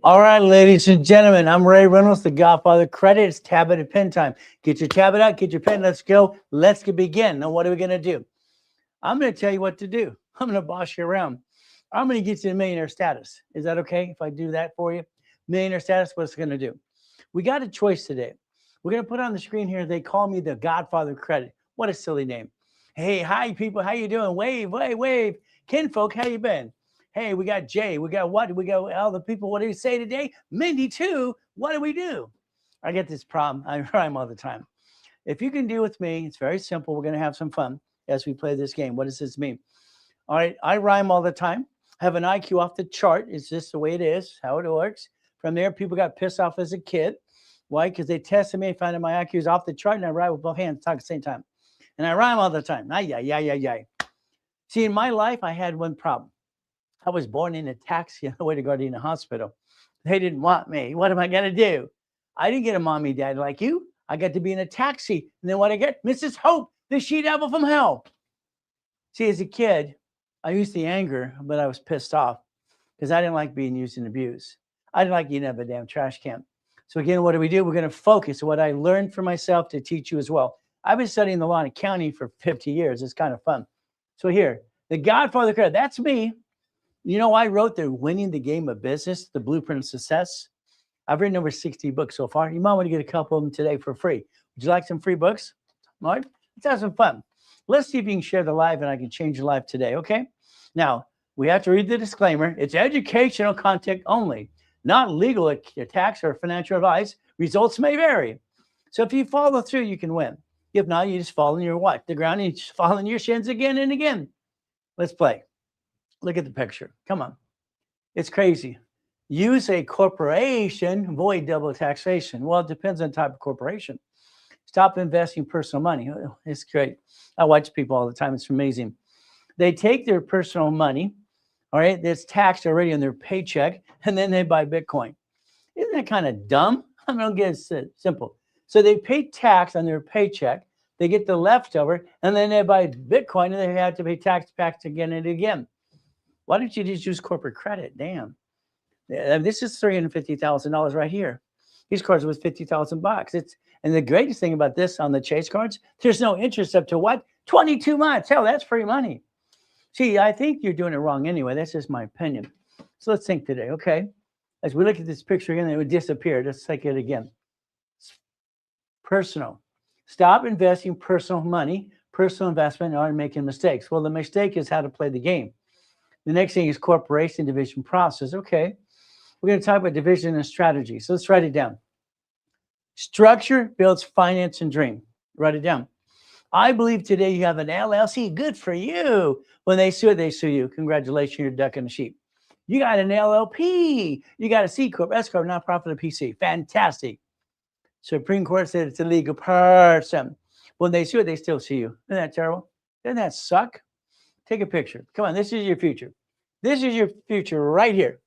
All right, ladies and gentlemen, I'm Ray Reynolds, the Godfather Credit. It's tablet and pen time. Get your tablet out, get your pen. Let's go. Let's begin. Now, what are we going to do? I'm going to tell you what to do. I'm going to boss you around. I'm going to get you to millionaire status. Is that okay if I do that for you? Millionaire status, what's it going to do? We got a choice today. We're going to put on the screen here. They call me the Godfather Credit. What a silly name. Hey, hi, people. How you doing? Wave, wave, wave. Kinfolk, how you been? Hey, we got Jay. We got what? We got all the people. What do you say today? Mindy, too. What do we do? I get this problem. I rhyme all the time. If you can deal with me, it's very simple. We're going to have some fun as we play this game. What does this mean? All right, I rhyme all the time. I have an IQ off the chart. It's just the way it is, how it works. From there, people got pissed off as a kid. Why? Because they tested me and found out my IQ is off the chart, and I rhyme with both hands, talk at the same time. And I rhyme all the time. Ay, ay, ay, ay, ay. See, in my life, I had one problem. I was born in a taxi on the way to Gardena Hospital. They didn't want me. What am I going to do? I didn't get a mommy dad like you. I got to be in a taxi. And then what I get? Mrs. Hope, the she-devil from hell. See, as a kid, I used the anger, but I was pissed off because I didn't like being used and abused. I didn't like eating up a damn trash can. So again, what do? We're going to focus on what I learned for myself to teach you as well. I've been studying the law and accounting for 50 years. It's kind of fun. So here, the Godfather Credit, that's me. You know, I wrote the Winning the Game of Business, the Blueprint of Success. I've written over 60 books so far. You might want to get a couple of them today for free. Would you like some free books? All right, let's have some fun. Let's see if you can share the live and I can change your life today, okay? Now, we have to read the disclaimer. It's educational content only, not legal tax or financial advice. Results may vary. So if you follow through, you can win. If not, you just fall in your what? The ground and you just fall in your shins again and again. Let's play. Look at the picture. Come on. It's crazy. Use a corporation, avoid double taxation. Well, it depends on the type of corporation. Stop investing personal money. It's great. I watch people all the time. It's amazing. They take their personal money, all right, that's taxed already on their paycheck, and then they buy Bitcoin. that kind of dumb? I don't get it. Simple. So they pay tax on their paycheck. They get the leftover, and then they buy Bitcoin, and they have to pay tax again and again. Why don't you just use corporate credit? Damn. This is $350,000 right here. These cards was 50,000 bucks. And the greatest thing about this on the Chase cards, there's no interest up to what? 22 months. Hell, that's free money. See, I think you're doing it wrong anyway. That's just my opinion. So let's think today, okay? As we look at this picture again, it would disappear. Let's take it again. Personal. Stop investing personal money, personal investment, or making mistakes. Well, the mistake is how to play the game. The next thing is corporation division process. Okay, we're going to talk about division and strategy. So let's write it down. Structure builds finance and dream. Write it down. I believe today you have an LLC. Good for you. When they sue it, they sue you. Congratulations, you're ducking a sheep. You got an LLP. You got a C Corp, S Corp, nonprofit, or PC. Fantastic. Supreme Court said it's a legal person. When they sue it, they still sue you. Isn't that terrible? Doesn't that suck? Take a picture. Come on, this is your future. This is your future right here.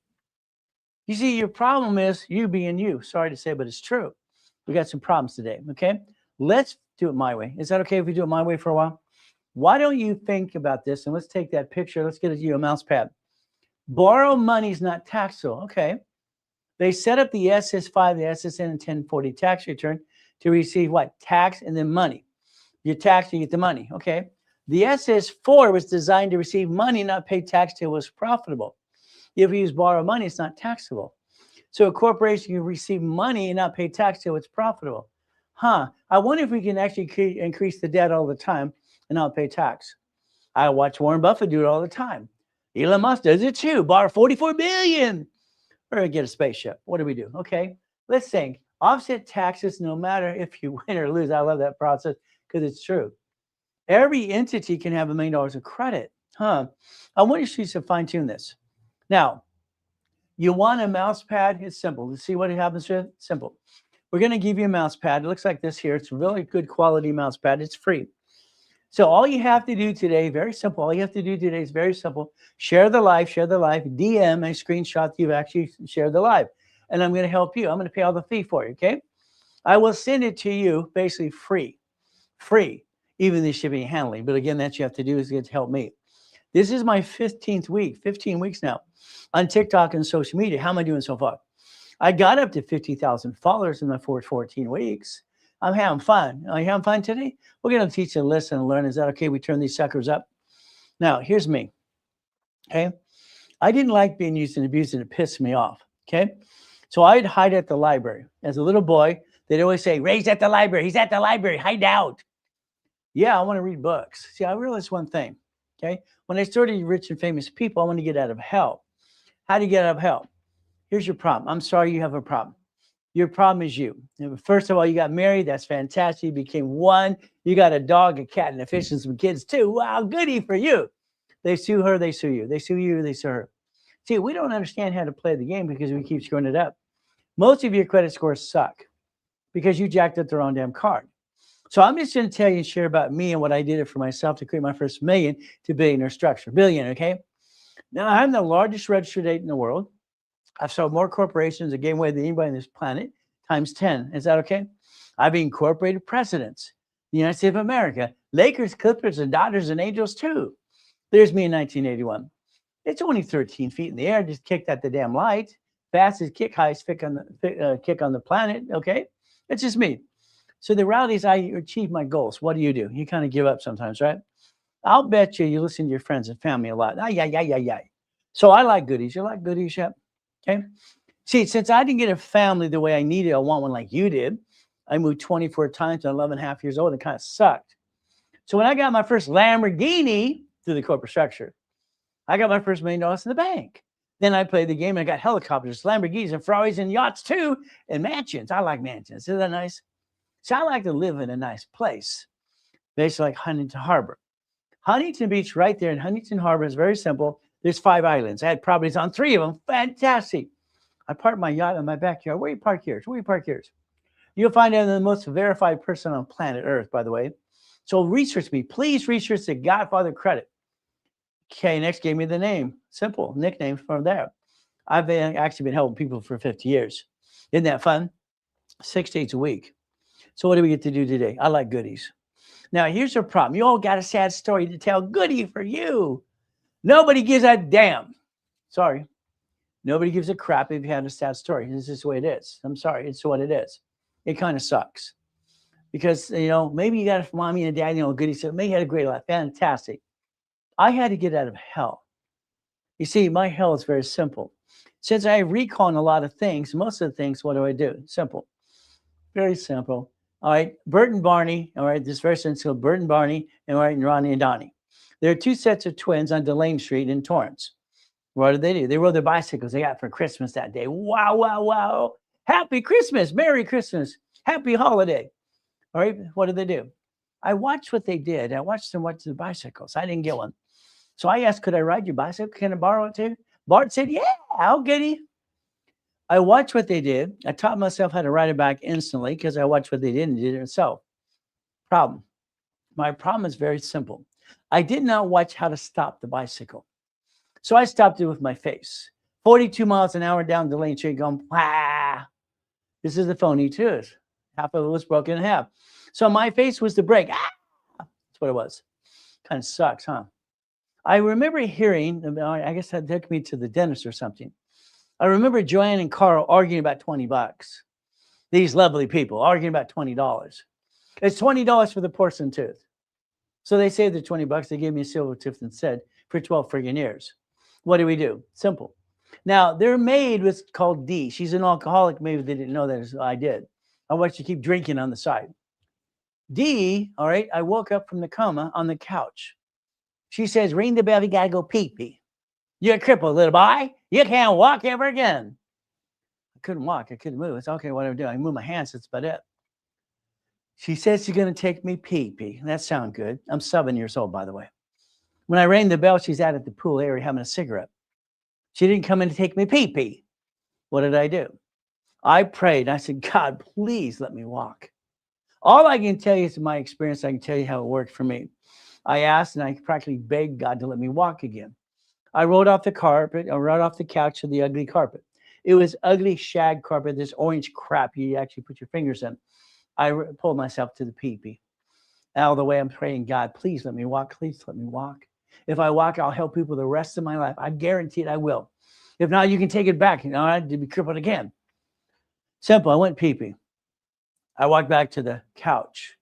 You see, your problem is you being you. Sorry to say, but it's true. We got some problems today, okay? Let's do it my way. Is that okay if we do it my way for a while? Why don't you think about this, and let's take that picture. Let's get you a mouse pad. Borrow money is not taxable, okay? They set up the SS5, the SSN, and 1040 tax return to receive what? Tax and then money. You tax, you get the money, okay? The SS4 was designed to receive money, not pay tax till it was profitable. If you use borrow money, it's not taxable. So a corporation can receive money and not pay tax till it's profitable. I wonder if we can actually increase the debt all the time and not pay tax. I watch Warren Buffett do it all the time. Elon Musk does it too. Borrow $44 billion. Or get a spaceship. What do we do? Okay, let's think. Offset taxes no matter if you win or lose. I love that process because it's true. Every entity can have $1 million of credit. I want you to fine tune this. Now, you want a mouse pad? It's simple. Let's see what happens with it. Simple. We're going to give you a mouse pad. It looks like this here. It's a really good quality mouse pad. It's free. So all you have to do today, very simple. All you have to do today is very simple. Share the live, DM a screenshot that you've actually shared the live. And I'm going to help you. I'm going to pay all the fee for you, okay? I will send it to you basically free, even the shipping and handling. But again, that's what you have to do is get to help me. This is my 15th week, 15 weeks now on TikTok and social media. How am I doing so far? I got up to 50,000 followers in the first 14 weeks. I'm having fun. Are you having fun today? We're going to teach you a lesson and learn. Is that okay? We turn these suckers up. Now, here's me. Okay. I didn't like being used and abused, and it pissed me off. Okay. So I'd hide at the library. As a little boy, they'd always say, Ray's at the library. He's at the library. Hide out. Yeah, I want to read books. See, I realized one thing. Okay. When I started Rich and Famous People, I want to get out of hell. How do you get out of hell? Here's your problem. I'm sorry you have a problem. Your problem is you. First of all, you got married. That's fantastic. You became one. You got a dog, a cat, and a fish, and some kids too. Wow, goody for you. They sue her, they sue you. They sue you, they sue her. See, we don't understand how to play the game because we keep screwing it up. Most of your credit scores suck because you jacked up the wrong damn card. So I'm just going to tell you and share about me and what I did it for myself to create my first million to billionaire structure. Billion, okay? Now, I'm the largest registered agent in the world. I've sold more corporations and gave away than anybody on this planet, times 10. Is that okay? I've incorporated presidents, the United States of America, Lakers, Clippers, and Dodgers, and Angels too. There's me in 1981. It's only 13 feet in the air. Just kicked at the damn light. Fastest kick, highest kick on the planet. Okay, it's just me. So the reality is, I achieve my goals. What do? You kind of give up sometimes, right? I'll bet you listen to your friends and family a lot. So I like goodies. You like goodies, yet? Okay. See, since I didn't get a family the way I needed, I want one like you did. I moved 24 times at 11 and a half years old. It kind of sucked. So when I got my first Lamborghini through the corporate structure, I got my first $1 million in the bank. Then I played the game and I got helicopters, Lamborghinis, and Ferraris, and yachts too, and mansions. I like mansions. Isn't that nice? So I like to live in a nice place, basically like Huntington Harbor. Huntington Beach right there in Huntington Harbor is very simple. There's 5 islands. I had properties on 3 of them. Fantastic. I parked my yacht in my backyard. Where you park yours? Where you park yours? You'll find out I'm the most verified person on planet Earth, by the way. So research me. Please research the Godfather Credit. Okay, next gave me the name. Simple nickname from there. I've actually been helping people for 50 years. Isn't that fun? 6 days a week. So what do we get to do today? I like goodies. Now, here's the problem. You all got a sad story to tell. Goody for you. Nobody gives a damn. Sorry. Nobody gives a crap if you had a sad story. This is the way it is. I'm sorry. It's what it is. It kind of sucks. Because, maybe you got a mommy and a daddy, goody. So maybe you had a great life. Fantastic. I had to get out of hell. You see, my hell is very simple. Since I recall on a lot of things, most of the things, what do? Simple. Very simple. All right, Bert and Barney. All right, this very simple. Bert and Barney, and all right, and Ronnie and Donnie. There are two sets of twins on Delane Street in Torrance. What did they do? They rode their bicycles they got for Christmas that day. Wow, wow, wow. Happy Christmas. Merry Christmas. Happy holiday. All right, what did they do? I watched what they did. I watched them watch the bicycles. I didn't get one. So I asked, could I ride your bicycle? Can I borrow it too? Bart said, yeah, I'll get it. I watched what they did. I taught myself how to ride it back instantly because I watched what they did and did it myself. Problem. My problem is very simple. I did not watch how to stop the bicycle. So I stopped it with my face. 42 miles an hour down the lane street going, ah. This is the phony too. Half of it was broken in half. So my face was the brake. Ah! That's what it was. Kind of sucks, huh? I remember hearing, I guess that took me to the dentist or something. I remember Joanne and Carl arguing about $20. These lovely people arguing about $20. It's $20 for the porcelain tooth. So they saved the $20. They gave me a silver tooth instead for 12 friggin' years. What do? Simple. Now, their maid was called Dee. She's an alcoholic. Maybe they didn't know that as I did. I watched her keep drinking on the side. Dee, all right, I woke up from the coma on the couch. She says, ring the bell, you got to go pee-pee. You're a cripple, little boy. You can't walk ever again. I couldn't walk. I couldn't move. It's okay, what do I do? I move my hands. That's about it. She says she's going to take me pee-pee. That sounds good. I'm 7 years old, by the way. When I rang the bell, she's out at the pool area having a cigarette. She didn't come in to take me pee-pee. What did I do? I prayed. I said, God, please let me walk. All I can tell you is my experience. I can tell you how it worked for me. I asked and I practically begged God to let me walk again. I rolled off the carpet. I rolled off the couch to the ugly carpet. It was ugly shag carpet, this orange crap you actually put your fingers in. I pulled myself to the pee-pee. Out of the way, I'm praying, God, please let me walk. Please let me walk. If I walk, I'll help people the rest of my life. I guarantee it I will. If not, you can take it back. I had to be crippled again. Simple. I went pee-pee. I walked back to the couch.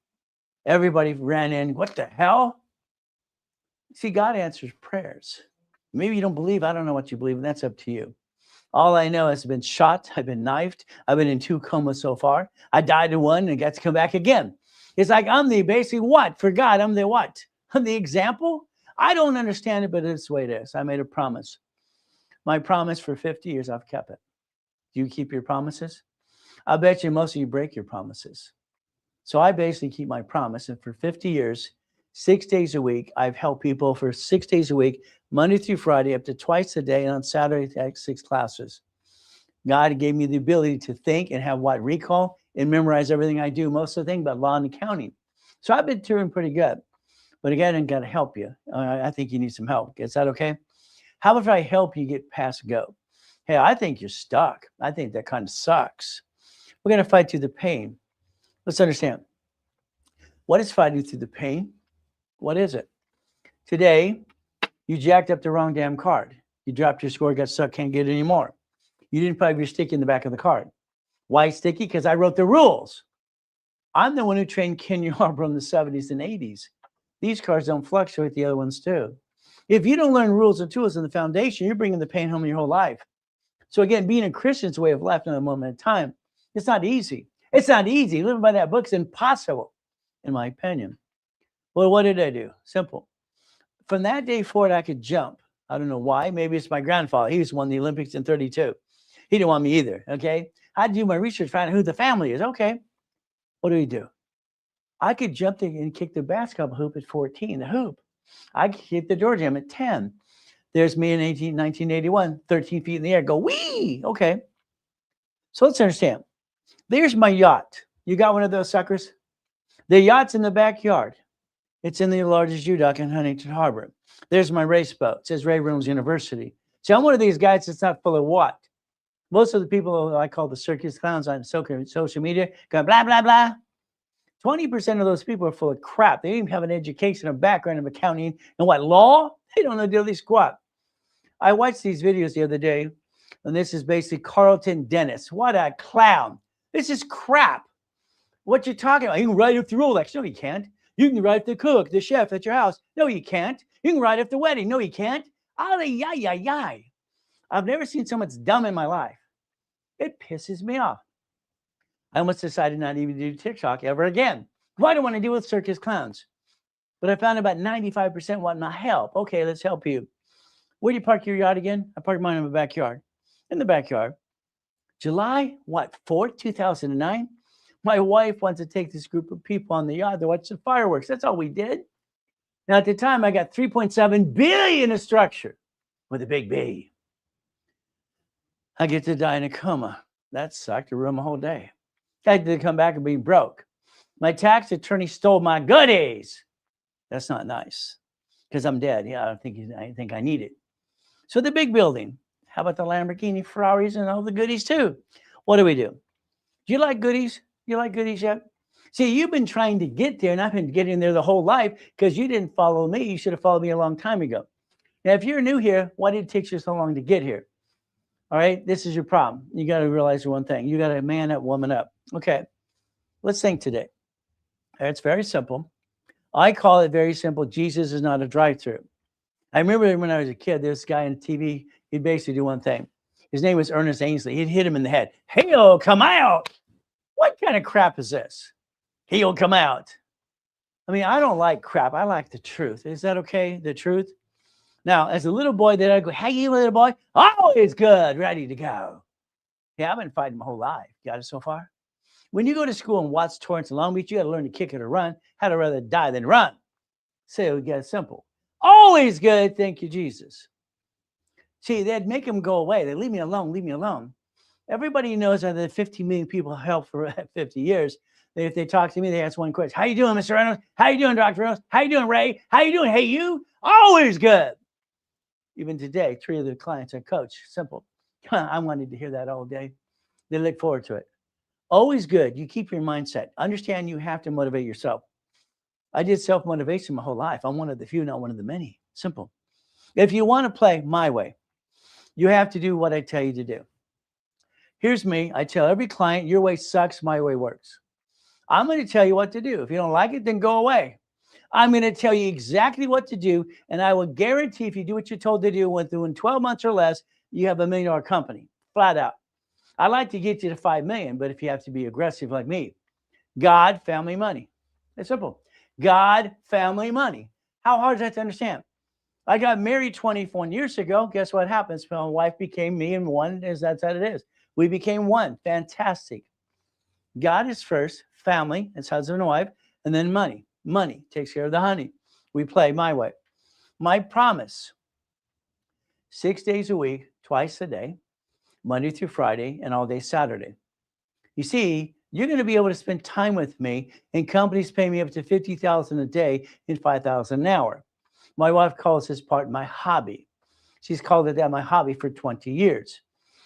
Everybody ran in. What the hell? See, God answers prayers. Maybe you don't believe. I don't know what you believe, and that's up to you. All I know is I've been shot. I've been knifed. I've been in 2 comas so far. I died in 1 and got to come back again. It's like I'm the basically what? For God, I'm the what? I'm the example? I don't understand it, but it's the way it is. I made a promise. My promise for 50 years, I've kept it. Do you keep your promises? I bet you most of you break your promises. So I basically keep my promise. And for 50 years, 6 days a week, I've helped people for 6 days a week, Monday through Friday, up to twice a day. And on Saturday, I take 6 classes. God gave me the ability to think and have what? Recall and memorize everything I do. Most of the thing about law and accounting. So I've been doing pretty good. But again, I got to help you. I think you need some help. Is that okay? How about if I help you get past go? Hey, I think you're stuck. I think that kind of sucks. We're going to fight through the pain. Let's understand. What is fighting through the pain? What is it? Today, you jacked up the wrong damn card. You dropped your score, got stuck, can't get it anymore. You didn't put your sticky in the back of the card. Why sticky? Because I wrote the rules. I'm the one who trained Ken Yarbrough in the 70s and 80s. These cards don't fluctuate, the other ones do. If you don't learn rules and tools in the foundation, you're bringing the pain home your whole life. So again, being a Christian's way of life, not a moment at a time. It's not easy. It's not easy. Living by that book's impossible, in my opinion. Well, what did I do? Simple. From that day forward, I could jump. I don't know why. Maybe it's my grandfather. He won the Olympics in 32. He didn't want me either, okay? I had to do my research, find out who the family is. Okay. What do? I could jump and kick the basketball hoop at 14, the hoop. I could kick the door jam at 10. There's me in 1981, 13 feet in the air. Go, wee! Okay. So let's understand. There's my yacht. You got one of those suckers? The yacht's in the backyard. It's in the largest U-dock in Huntington Harbor. There's my race boat. It says Ray Reynolds University. See, I'm one of these guys that's not full of what? Most of the people I call the circus clowns on social media go blah, blah, blah. 20% of those people are full of crap. They don't even have an education or background of accounting and what, law? They don't know diddly squat. I watched these videos the other day, and this is basically Carlton Dennis. What a clown. This is crap. What you talking about? You can write up the Rolex. No, you can't. You can write up the cook, the chef at your house. No, you can't. You can write up the wedding. No, you can't. Ay. I've never seen someone that's dumb in my life. It pisses me off. I almost decided not even to do TikTok ever again. Why do I want to deal with circus clowns? But I found about 95% want my help. Okay, let's help you. Where do you park your yacht again? I parked mine in my backyard. In the backyard. July, 4th, 2009? My wife wants to take this group of people on the yacht to watch the fireworks. That's all we did. Now, at the time, I got 3.7 billion in structure with a big B. I get to die in a coma. That sucked. It ruined my whole day. I had to come back and be broke. My tax attorney stole my goodies. That's not nice because I'm dead. Yeah, I think I need it. So the big building. How about the Lamborghini, Ferraris, and all the goodies too? What do? Do you like goodies? You like goodies yet? See, you've been trying to get there, and I've been getting there the whole life because you didn't follow me. You should have followed me a long time ago. Now, if you're new here, why did it take you so long to get here? All right, this is your problem. You got to realize one thing. You got to man up, woman up. Okay, let's think today. It's very simple. I call it very simple. Jesus is not a drive-through. I remember when I was a kid, this guy on TV, he'd basically do one thing. His name was Ernest Ainsley. He'd hit him in the head. He'll come out. What kind of crap is this? He'll come out. I mean, I don't like crap. I like the truth. Is that okay? The truth? Now, as a little boy, then I go, hey, you little boy, always good, ready to go. Yeah, I've been fighting my whole life. Got it so far? When you go to school in Watts, Torrance, and Long Beach, you got to learn to kick it or run. How to rather die than run. So it gets simple. Always good. Thank you, Jesus. See, they'd make them go away. They leave me alone. Leave me alone. Everybody knows that the 50 million people helped for 50 years. If they talk to me, they ask one question. How you doing, Mr. Reynolds? How you doing, Dr. Reynolds? How you doing, Ray? How you doing? Hey, you? Always good. Even today, 3 of the clients I coach. Simple. I wanted to hear that all day. They look forward to it. Always good. You keep your mindset. Understand you have to motivate yourself. I did self-motivation my whole life. I'm one of the few, not one of the many. Simple. If you want to play my way, you have to do what I tell you to do. Here's me. I tell every client, your way sucks, my way works. I'm going to tell you what to do. If you don't like it, then go away. I'm going to tell you exactly what to do, and I will guarantee if you do what you're told to do within 12 months or less, you have $1 million company, flat out. I'd like to get you to 5 million, but if you have to be aggressive like me, God, family, money. It's simple. God, family, money. How hard is that to understand? I got married 21 years ago. Guess what happens? My wife became me, and one is that's how it is. We became one. Fantastic. God is first, family, it's husband and wife, and then money. Money takes care of the honey. We play my way. My promise, 6 days a week, twice a day, Monday through Friday, and all day Saturday. You see, you're going to be able to spend time with me, and companies pay me up to $50,000 a day and $5,000 an hour. My wife calls this part my hobby. She's called it that my hobby for 20 years.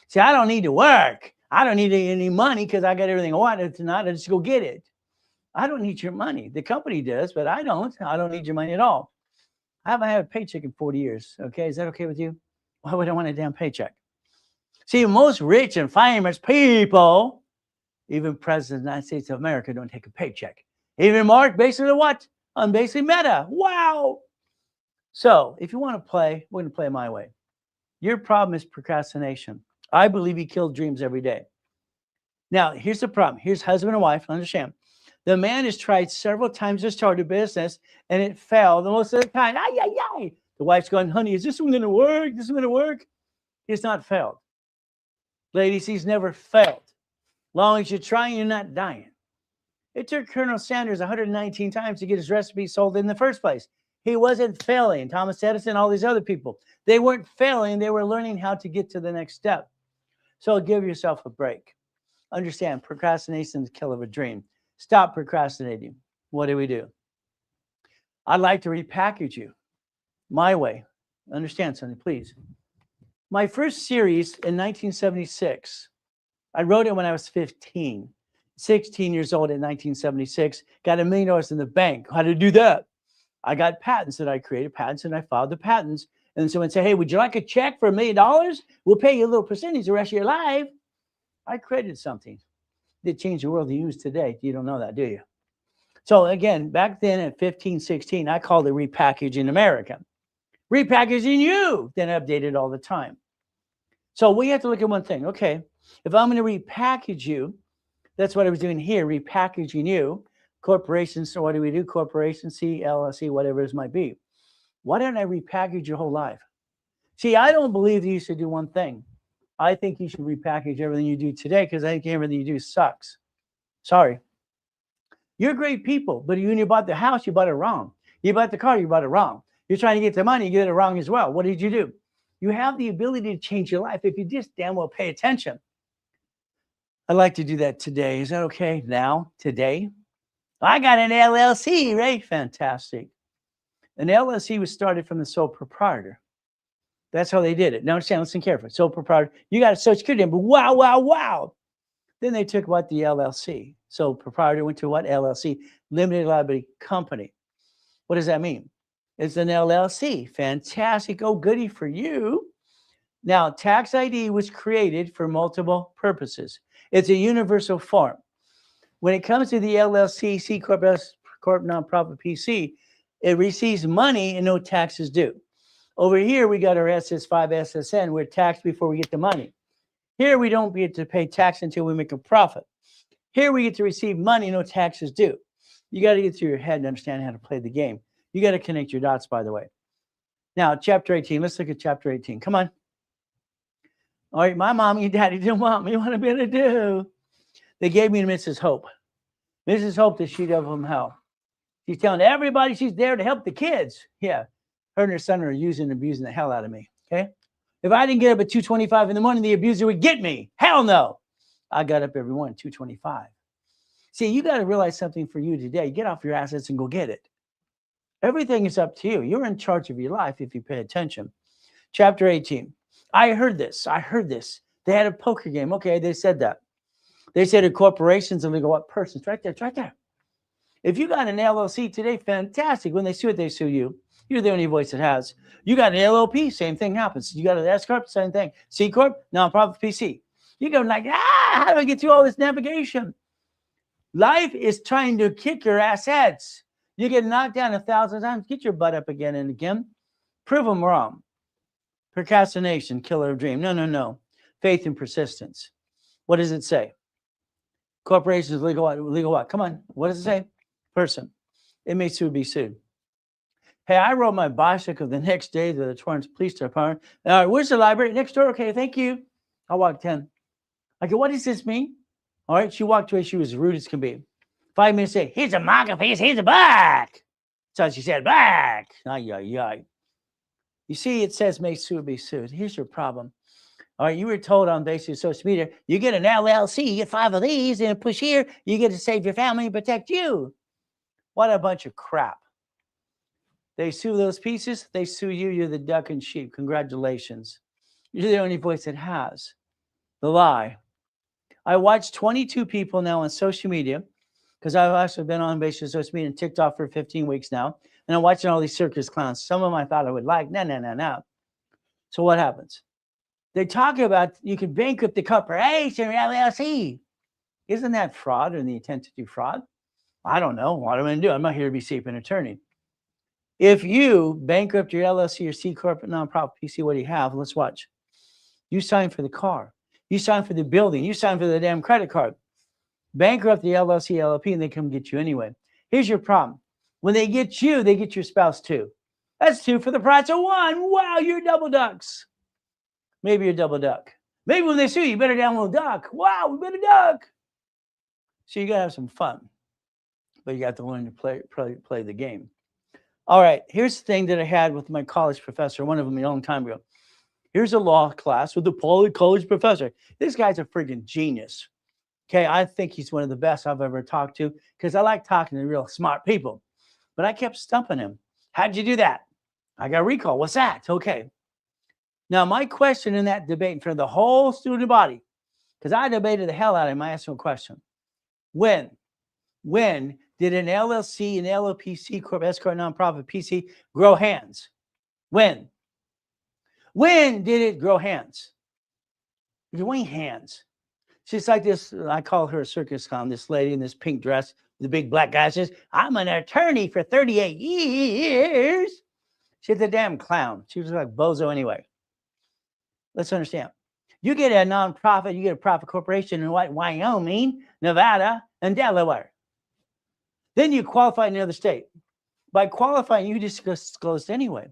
See, I don't need to work. I don't need any money because I got everything I wanted tonight. I just go get it. I don't need your money. The company does, but I don't. I don't need your money at all. I haven't had a paycheck in 40 years. Okay, is that okay with you? Why would I want a damn paycheck? See, most rich and famous people, even presidents of the United States of America, don't take a paycheck. Even Mark, basically what? On basically Meta. Wow. So if you want to play, we're going to play my way. Your problem is procrastination. I believe you kill dreams every day. Now, here's the problem. Here's husband and wife. Understand. The man has tried several times to start a business, and it failed. And most of the time, the wife's going, honey, is this one going to work? This one going to work? He's not failed. Ladies, he's never failed. Long as you're trying, you're not dying. It took Colonel Sanders 119 times to get his recipe sold in the first place. He wasn't failing. Thomas Edison, all these other people, they weren't failing. They were learning how to get to the next step. So give yourself a break. Understand, procrastination is the kill of a dream. Stop procrastinating. What do? I'd like to repackage you my way. Understand something, please. My first series in 1976, I wrote it when I was 15, 16 years old in 1976, got $1 million in the bank. How to do that? I got patents that I created, patents, and I filed the patents. And someone said, hey, would you like a check for $1 million? We'll pay you a little percentage the rest of your life. I created something that changed the world you use today. You don't know that, do you? So again, back then at 15, 16, I called it repackaging America. Repackaging you, then updated all the time. So we have to look at one thing. Okay, if I'm going to repackage you, that's what I was doing here, repackaging you. Corporations, so what do we do? Corporation, C, LLC, whatever it might be. Why don't I repackage your whole life? See, I don't believe that you should do one thing. I think you should repackage everything you do today because I think everything you do sucks. Sorry. You're great people, but when you bought the house, you bought it wrong. You bought the car, you bought it wrong. You're trying to get the money, you get it wrong as well. What did you do? You have the ability to change your life if you just damn well pay attention. I'd like to do that today. Is that okay? Now, today? I got an LLC, right? Fantastic. An LLC was started from the sole proprietor. That's how they did it. Now understand, listen carefully. Sole proprietor, you got a social security number. Wow, wow, wow. Then they took what? The LLC. So proprietor went to what? LLC, limited liability company. What does that mean? It's an LLC. Fantastic. Oh, goody for you. Now, tax ID was created for multiple purposes. It's a universal form. When it comes to the LLC, C Corp, S Corp, Nonprofit, PC, it receives money and no taxes due. Over here, we got our SS5, SSN. We're taxed before we get the money. Here, we don't get to pay tax until we make a profit. Here, we get to receive money, no taxes due. You got to get through your head and understand how to play the game. You got to connect your dots, by the way. Now, chapter 18. Let's look at chapter 18. Come on. All right, my mommy and daddy didn't want me. What am I going to do? They gave me to Mrs. Hope. Mrs. Hope, the sheet of them hell. She's telling everybody she's there to help the kids. Yeah, her and her son are using and abusing the hell out of me, okay? If I didn't get up at 2:25 in the morning, the abuser would get me. Hell no. I got up every morning, 2:25. See, you got to realize something for you today. Get off your assets and go get it. Everything is up to you. You're in charge of your life if you pay attention. Chapter 18. I heard this. They had a poker game. Okay, they said that. They said a corporation's illegal. What persons? Right there. It's right there. If you got an LLC today, fantastic. When they sue it, they sue you. You're the only voice it has. You got an LLP, same thing happens. You got an S Corp, same thing. C Corp, nonprofit, PC. You go like, how do I get through all this navigation? Life is trying to kick your assets. You get knocked down 1,000 times, get your butt up again and again. Prove them wrong. Procrastination, killer of dream. No. Faith and persistence. What does it say? Corporations, legal what? Legal what? Come on. What does it say? Person. It may soon be sued. Hey, I rode my bicycle the next day to the Torrance Police Department. All right, where's the library? Next door. Okay, thank you. I walked 10. I go, what does this mean? All right, she walked away. She was rude as can be. 5 minutes later, here's a market piece. Here's a back. So she said, back. Ay, ay, ay. You see, it says may sue be sued. Here's your problem. All right, you were told on basically social media, you get an LLC, you get 5 of these, and push here, you get to save your family and protect you. What a bunch of crap. They sue those pieces, they sue you, you're the duck and sheep. Congratulations. You're the only voice it has. The lie. I watched 22 people now on social media, because I've actually been on basically social media and TikTok for 15 weeks now, and I'm watching all these circus clowns. Some of them I thought I would like. No. So what happens? They talk about you can bankrupt the corporation or LLC. Isn't that fraud or the intent to do fraud? I don't know. What am I going to do? I'm not here to be safe an attorney. If you bankrupt your LLC or C Corp, nonprofit, PC, what do you have? Let's watch. You sign for the car. You sign for the building. You sign for the damn credit card. Bankrupt the LLC, LLP, and they come get you anyway. Here's your problem. When they get you, they get your spouse too. That's 2 for the price of 1. Wow, you're double ducks. Maybe you're double duck. Maybe when they sue you, better download duck. Wow, we better duck. So you got to have some fun. But you got to learn to play the game. All right, here's the thing that I had with my college professor, one of them a long time ago. Here's a law class with a college professor. This guy's a friggin' genius. Okay, I think he's one of the best I've ever talked to because I like talking to real smart people. But I kept stumping him. How'd you do that? I got recall. What's that? Okay. Now, my question in that debate in front of the whole student body, because I debated the hell out of him, I asked him a question. When did an LLC, an LLP, C Corp, S Corp, nonprofit, PC grow hands? When did it grow hands? Growing hands. She's like this, I call her a circus clown, this lady in this pink dress with the big black guy says, I'm an attorney for 38 years. She's a damn clown. She was like bozo anyway. Let's understand. You get a nonprofit, you get a profit corporation in Wyoming, Nevada, and Delaware. Then you qualify in another state. By qualifying, you just disclosed anyway.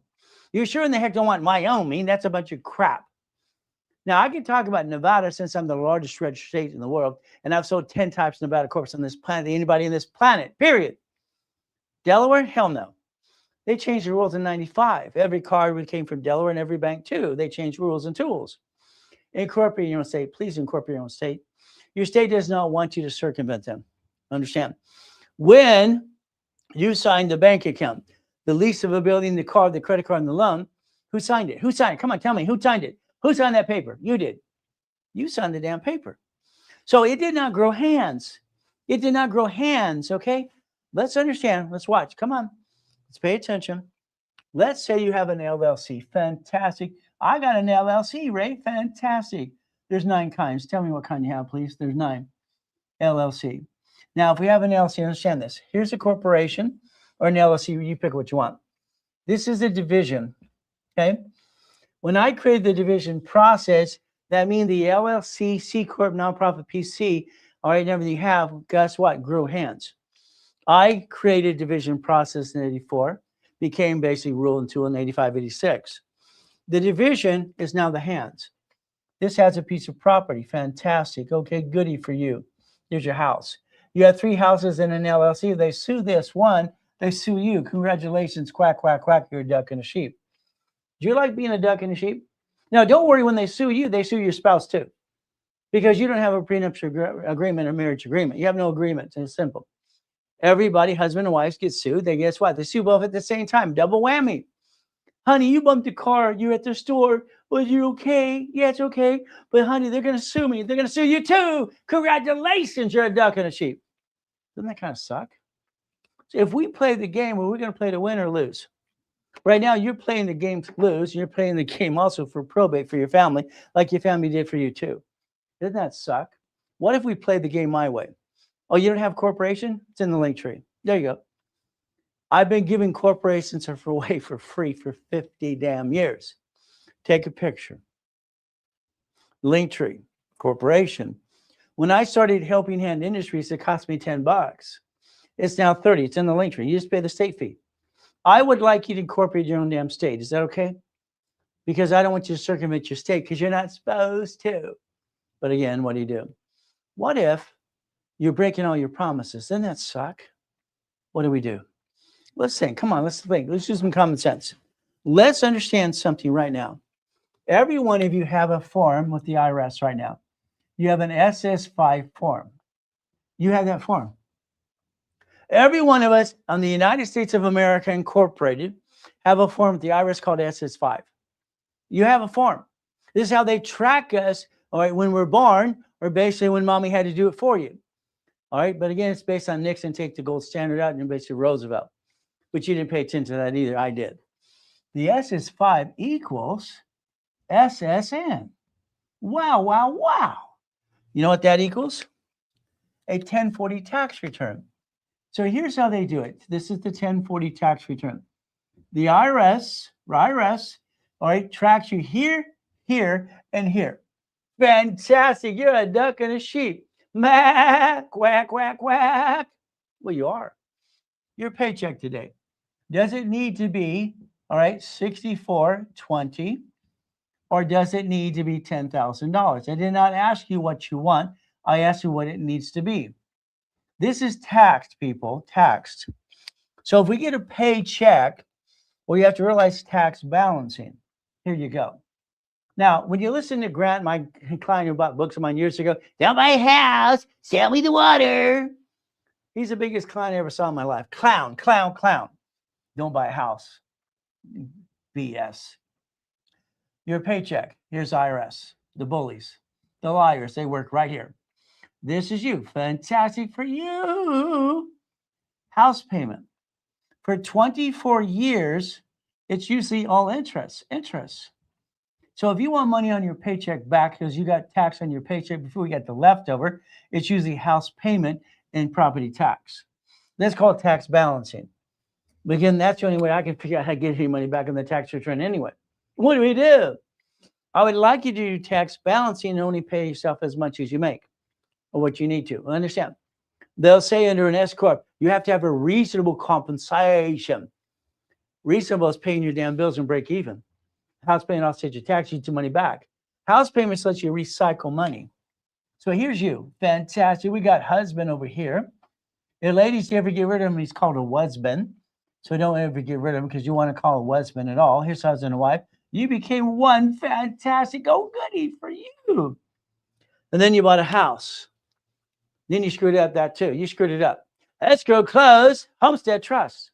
You sure in the heck don't want Wyoming. That's a bunch of crap. Now, I can talk about Nevada since I'm the largest registered state in the world, and I've sold 10 types of Nevada corps on this planet, anybody in this planet, period. Delaware? Hell no. They changed the rules in 95. Every card came from Delaware and every bank too. They changed rules and tools. Incorporate your own state. Please incorporate your own state. Your state does not want you to circumvent them. Understand? When you signed the bank account, the lease of a building, the car, the credit card, and the loan, who signed it? Who signed it? Come on, tell me. Who signed it? Who signed that paper? You did. You signed the damn paper. So it did not grow hands. It did not grow hands, okay? Let's understand. Let's watch. Come on. Let's pay attention. Let's say you have an LLC. Fantastic. I got an LLC, Ray. Fantastic. There's 9 kinds. Tell me what kind you have, please. There's 9. LLC. Now, if we have an LLC, understand this. Here's a corporation or an LLC. You pick what you want. This is a division, okay? When I created the division process, that means the LLC, C Corp, nonprofit, PC, all right, and everything you have, guess what? Grew hands. I created division process in 84, became basically rule and tool in 85, 86. The division is now the hands. This has a piece of property. Fantastic. Okay, goody for you. Here's your house. You have 3 houses in an LLC. They sue this one. They sue you. Congratulations. Quack, quack, quack. You're a duck and a sheep. Do you like being a duck and a sheep? Now, don't worry when they sue you. They sue your spouse too. Because you don't have a prenuptial agreement or marriage agreement. You have no agreement. It's simple. Everybody, husband and wife, get sued. They guess what? They sue both at the same time. Double whammy. Honey, you bumped a car. You're at the store. Was you okay? Yeah, it's okay. But honey, they're going to sue me. They're going to sue you too. Congratulations. You're a duck and a sheep. Doesn't that kind of suck? So if we play the game, well, we're going to play to win or lose. Right now, you're playing the game to lose. You're playing the game also for probate for your family, like your family did for you too. Doesn't that suck? What if we played the game my way? Oh, you don't have corporation? It's in the link tree. There you go. I've been giving corporations away for free for 50 damn years. Take a picture. Link tree, corporation. When I started Helping Hand Industries, it cost me $10. It's now 30. It's in the link tree. You just pay the state fee. I would like you to incorporate your own damn state. Is that okay? Because I don't want you to circumvent your state because you're not supposed to. But again, what do? What if you're breaking all your promises? Doesn't that suck? What do? Let's think. Come on, let's think. Let's use some common sense. Let's understand something right now. Every one of you have a form with the IRS right now. You have an SS5 form. You have that form. Every one of us on the United States of America Incorporated have a form with the IRS called SS5. You have a form. This is how they track us, all right, when we're born, or basically when mommy had to do it for you. All right, but again, it's based on Nixon take the gold standard out and basically Roosevelt. But you didn't pay attention to that either. I did. The SS5 equals SSN. Wow, wow, wow. You know what that equals? A 1040 tax return. So here's how they do it. This is the 1040 tax return. The IRS, all right, tracks you here, here, and here. Fantastic. You're a duck and a sheep. Quack, quack, quack, quack. Well, you are. Your paycheck today. Does it need to be, all right, $64.20, or does it need to be $10,000? I did not ask you what you want. I asked you what it needs to be. This is taxed, people, taxed. So if we get a paycheck, well, you have to realize tax balancing. Here you go. Now, when you listen to Grant, my client who bought books of mine years ago, sell my house, sell me the water. He's the biggest client I ever saw in my life. Clown, clown, clown. Don't buy a house. BS. Your paycheck. Here's IRS. The bullies. The liars. They work right here. This is you. Fantastic for you. House payment. For 24 years, it's usually all interest. Interest. So if you want money on your paycheck back because you got tax on your paycheck before you got the leftover, it's usually house payment and property tax. That's called tax balancing. But again, that's the only way I can figure out how to get any money back on the tax return anyway. What do we do? I would like you to do tax balancing and only pay yourself as much as you make or what you need to. Understand? They'll say under an S corp, you have to have a reasonable compensation. Reasonable is paying your damn bills and break even. House payment offsets your tax, you get your money back. House payments lets you recycle money. So here's you. Fantastic. We got husband over here. If ladies, you ever get rid of him, he's called a husband. So don't ever get rid of him because you want to call a husband at all. Here's husband and wife. You became one. Fantastic. Oh, goody for you. And then you bought a house. Then you screwed up that too. You screwed it up. Escrow close, homestead trust.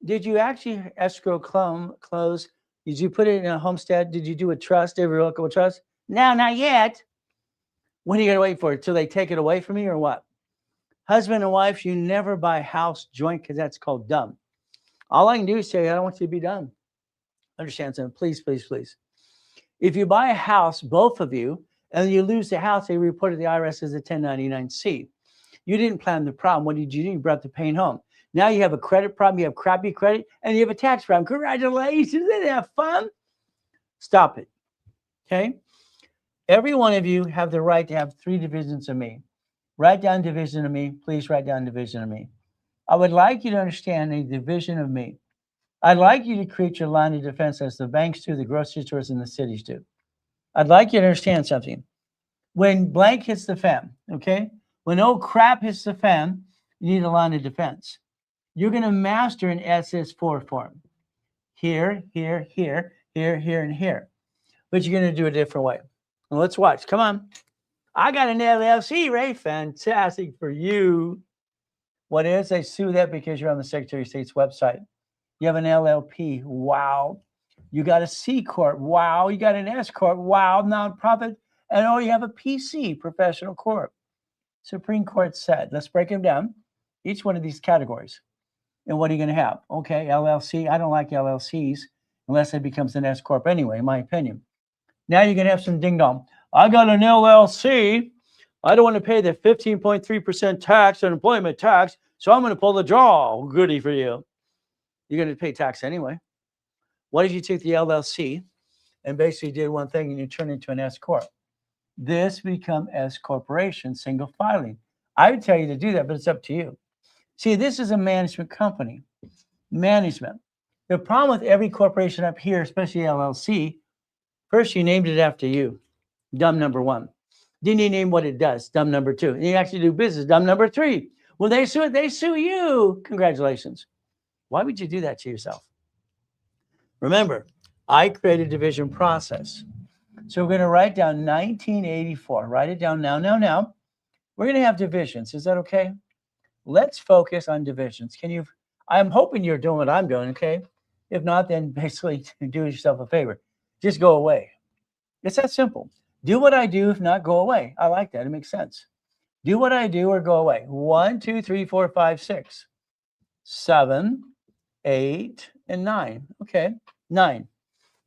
Did you actually escrow close? Did you put it in a homestead? Did you do a trust, irrevocable trust? No, not yet. When are you going to wait for it? Till they take it away from you or what? Husband and wife, you never buy house joint because that's called dumb. All I can do is say, I don't want you to be dumb. Understand something? Please, please, please. If you buy a house, both of you, and you lose the house, they report to the IRS as a 1099-C. You didn't plan the problem. What did you do? You brought the pain home. Now you have a credit problem, you have crappy credit, and you have a tax problem. Congratulations. Didn't have fun? Stop it. Okay? Every one of you have the right to have 3 divisions of me. Write down division of me. Please write down division of me. I would like you to understand a division of me. I'd like you to create your line of defense as the banks do, the grocery stores, and the cities do. I'd like you to understand something. When blank hits the fan, okay? When old crap hits the fan, you need a line of defense. You're going to master an SS4 form. Here, here, here, here, here, and here. But you're going to do it a different way. Well, let's watch. Come on. I got an LLC, Ray. Fantastic for you. What is? They sue that because you're on the Secretary of State's website. You have an LLP. Wow. You got a C Corp. Wow. You got an S Corp. Wow. Nonprofit. And oh, you have a PC, Professional Corp. Supreme Court said, let's break them down. Each one of these categories. And what are you going to have? Okay, LLC. I don't like LLCs unless it becomes an S Corp anyway, in my opinion. Now you're going to have some ding dong. I got an LLC. I don't want to pay the 15.3% tax, unemployment tax, so I'm going to pull the jaw. Goody for you. You're going to pay tax anyway. What if you took the LLC and basically did one thing and you turn it into an S Corp? This become S Corporation, single filing. I would tell you to do that, but it's up to you. See, this is a management company. Management. The problem with every corporation up here, especially LLC, first you named it after you. Dumb number 1. Then you name what it does. Dumb number 2. And you actually do business. Dumb number 3. Well, they sue it. They sue you. Congratulations. Why would you do that to yourself? Remember, I created a division process. So we're going to write down 1984. Write it down now. We're going to have divisions. Is that okay? Let's focus on divisions. I'm hoping you're doing what I'm doing, okay? If not, then basically do yourself a favor. Just go away. It's that simple. Do what I do. If not, go away. I like that. It makes sense. Do what I do or go away. 1, 2, 3, 4, 5, 6, 7, 8, and 9. Okay, 9.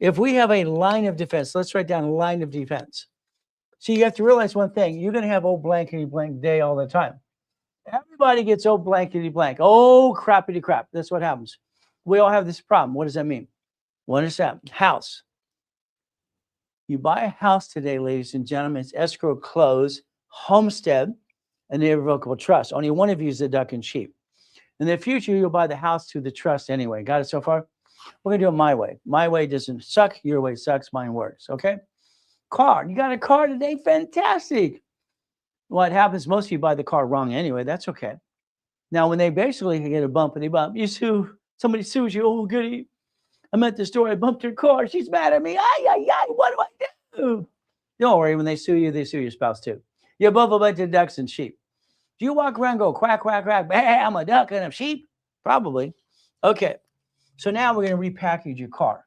If we have a line of defense, let's write down a line of defense. So you have to realize one thing. You're going to have old blankety blank day all the time. Everybody gets old blankety blank. Oh, crappity crap. That's what happens. We all have this problem. What does that mean? What is that? House. You buy a house today, ladies and gentlemen. It's escrow close, homestead, and the irrevocable trust. Only one of you is the duck and sheep. In the future, you'll buy the house through the trust anyway. Got it so far? We're going to do it my way. My way doesn't suck. Your way sucks. Mine works. Okay? Car. You got a car today? Fantastic. What happens, most of you buy the car wrong anyway. That's okay. Now, when they basically get a bumpity bump, you sue, somebody sues you. Oh, goody. I'm at the store. I bumped her car. She's mad at me. Ay, ay, ay. What do I do? Don't worry. When they sue your spouse too. You're both a bunch of ducks and sheep. Do you walk around and go quack, quack, quack? Bah, I'm a duck and a sheep? Probably. Okay. So now we're going to repackage your car.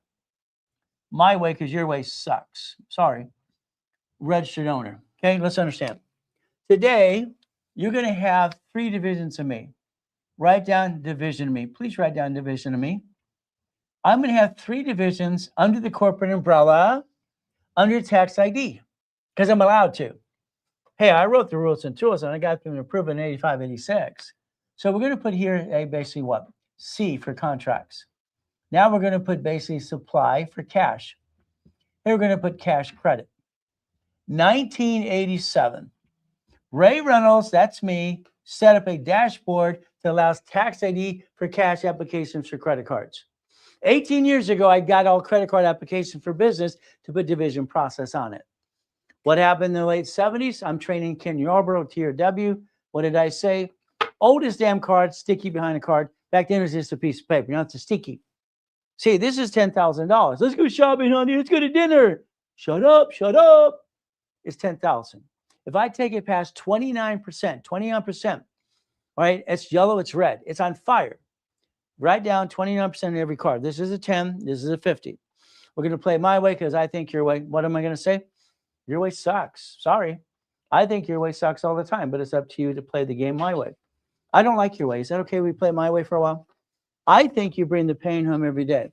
my way because your way sucks. Sorry. Registered owner. Okay, let's understand. Today, you're going to have 3 divisions of me. Write down division of me. Please write down division of me. I'm going to have 3 divisions under the corporate umbrella, under tax ID, because I'm allowed to. Hey, I wrote the rules and tools, and I got them approved in 85, 86. So we're going to put here a basically what? C for contracts. Now we're going to put basically supply for cash. Here we're going to put cash credit. 1987. Ray Reynolds, that's me, set up a dashboard that allows tax ID for cash applications for credit cards. 18 years ago, I got all credit card applications for business to put division process on it. What happened in the late 70s? I'm training Ken Yarborough, Tier W. What did I say? Oldest damn card, sticky behind the card. Back then, it was just a piece of paper. Now it's a sticky. See, this is $10,000. Let's go shopping, honey. Let's go to dinner. Shut up, shut up. It's $10,000. If I take it past 29%, 29%, all right, it's yellow, it's red, it's on fire. Write down 29% of every card. This is a 10, this is a 50. We're going to play my way because I think your way. What am I going to say? Your way sucks. Sorry. I think your way sucks all the time, but it's up to you to play the game my way. I don't like your way. Is that okay? We play my way for a while? I think you bring the pain home every day.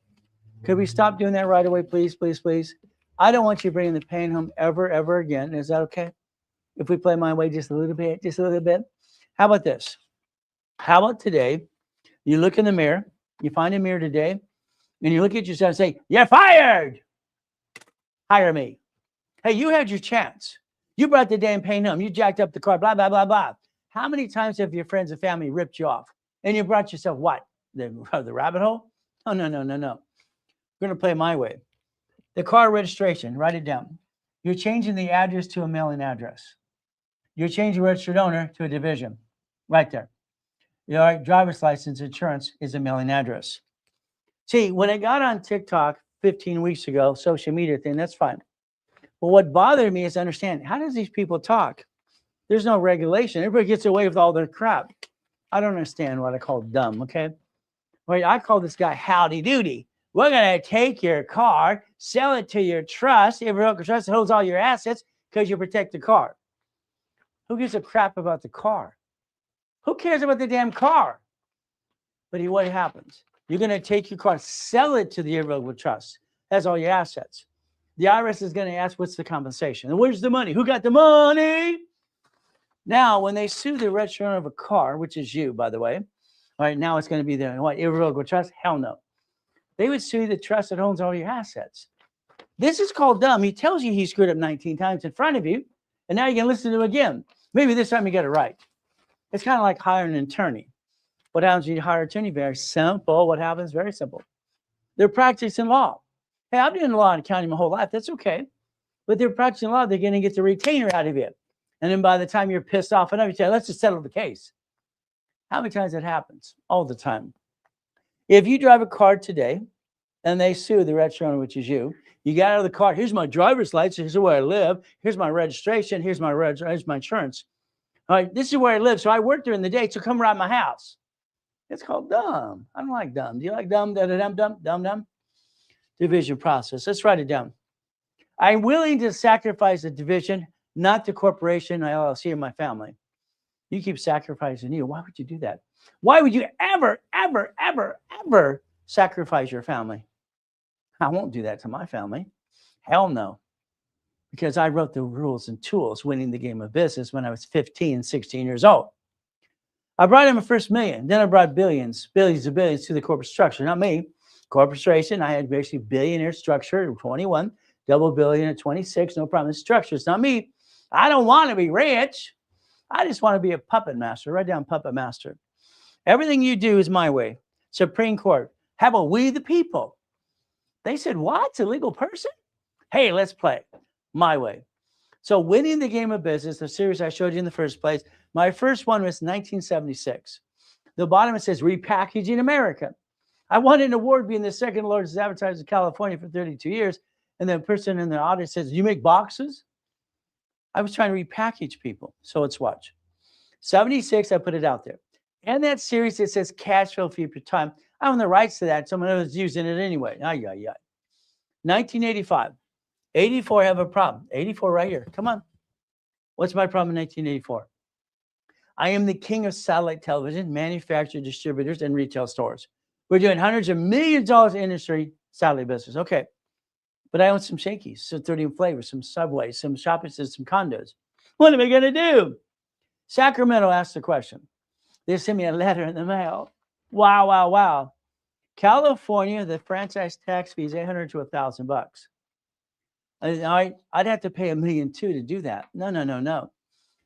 Could we stop doing that right away, please, please, please? I don't want you bringing the pain home ever, ever again. Is that okay? If we play my way just a little bit, just a little bit. How about this? How about today? You look in the mirror, you find a mirror today, and you look at yourself and say, "You're fired. Hire me." Hey, you had your chance. You brought the damn pain home. You jacked up the car, blah, blah, blah, blah. How many times have your friends and family ripped you off? And you brought yourself what? The rabbit hole? Oh, no, no, no, no. We're going to play my way. The car registration, write it down. You're changing the address to a mailing address. You're changing registered owner to a division. Right there. Your driver's license insurance is a mailing address. See, when I got on TikTok 15 weeks ago, social media thing, that's fine. But what bothered me is understand, how does these people talk? There's no regulation. Everybody gets away with all their crap. I don't understand what I call dumb, okay? Wait, I call this guy howdy doody. We're going to take your car, sell it to your trust, irrevocable trust that holds all your assets because you protect the car. Who gives a crap about the car? Who cares about the damn car? But what happens? You're going to take your car, sell it to the irrevocable trust. That's all your assets. The IRS is going to ask, what's the compensation? And where's the money? Who got the money? Now, when they sue the registered owner of a car, which is you, by the way, all right, now it's going to be the what, irrevocable trust? Hell no. They would sue the trust that owns all your assets. This is called dumb. He tells you he screwed up 19 times in front of you, and now you can listen to him again. Maybe this time you get it right. It's kind of like hiring an attorney. What happens when you hire an attorney? Very simple. What happens? Very simple. They're practicing law. Hey, I've been in law and accounting my whole life. That's okay. But they're practicing law. They're going to get the retainer out of you. And then by the time you're pissed off enough, you say, let's just settle the case. How many times that happens? All the time. If you drive a car today and they sue the registered owner, which is you, you got out of the car. Here's my driver's license. Here's where I live. Here's my registration. Here's my insurance. All right, this is where I live. So I work during the day. So come around my house. It's called dumb. I don't like dumb. Do you like dumb? Dumb. Division process. Let's write it down. I'm willing to sacrifice the division, not the corporation, my LLC, or my family. You keep sacrificing you. Why would you do that? Why would you ever sacrifice your family? I won't do that to my family. Hell no. Because I wrote the rules and tools, winning the game of business when I was 15, 16 years old. I brought in my first million. Then I brought billions of billions to the corporate structure. Not me. Corporation, I had basically billionaire structure at 21, double billion at 26, no problem. It's structure. It's not me. I don't want to be rich. I just want to be a puppet master. Write down puppet master. Everything you do is my way. Supreme Court. How about we the people? They said, what? It's a legal person? Hey, let's play. My way. So winning the game of business, the series I showed you in the first place, my first one was 1976. The bottom it says repackaging America. I won an award being the second largest advertiser in California for 32 years. And the person in the audience says, you make boxes? I was trying to repackage people. So let's watch. 76, I put it out there. And that series, it says cash flow fee per time. I own the rights to that. Someone else is using it anyway. 1985. 84, I have a problem. 84 right here. Come on. What's my problem in 1984? I am the king of satellite television, manufacturer, distributors, and retail stores. We're doing hundreds of millions of dollars in industry, satellite business. Okay. But I own some Shakey's, some 30 flavors, some Subways, some shopping centers, some condos. What am I going to do? Sacramento asked the question. They sent me a letter in the mail. Wow, wow, wow. California, the franchise tax fee is $800 to $1,000. I'd have to pay $1.2 million to do that. No.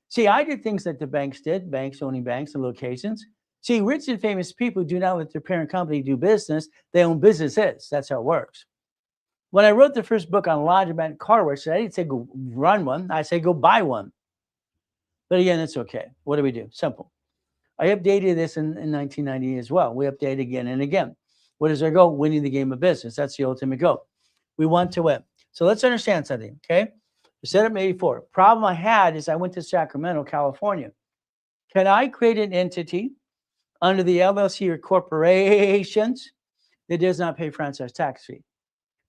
See, I did things that the banks did, banks owning banks and locations. See, rich and famous people do not let their parent company do business. They own businesses. That's how it works. When I wrote the first book on laundromat car wash, I didn't say go run one. I say go buy one. But again, it's okay. What do? Simple. I updated this in 1990 as well. We update again and again. What is our goal? Winning the game of business. That's the ultimate goal. We want to win. So let's understand something, okay? We set up 84. Problem I had is I went to Sacramento, California. Can I create an entity under the LLC or corporations that does not pay franchise tax fee?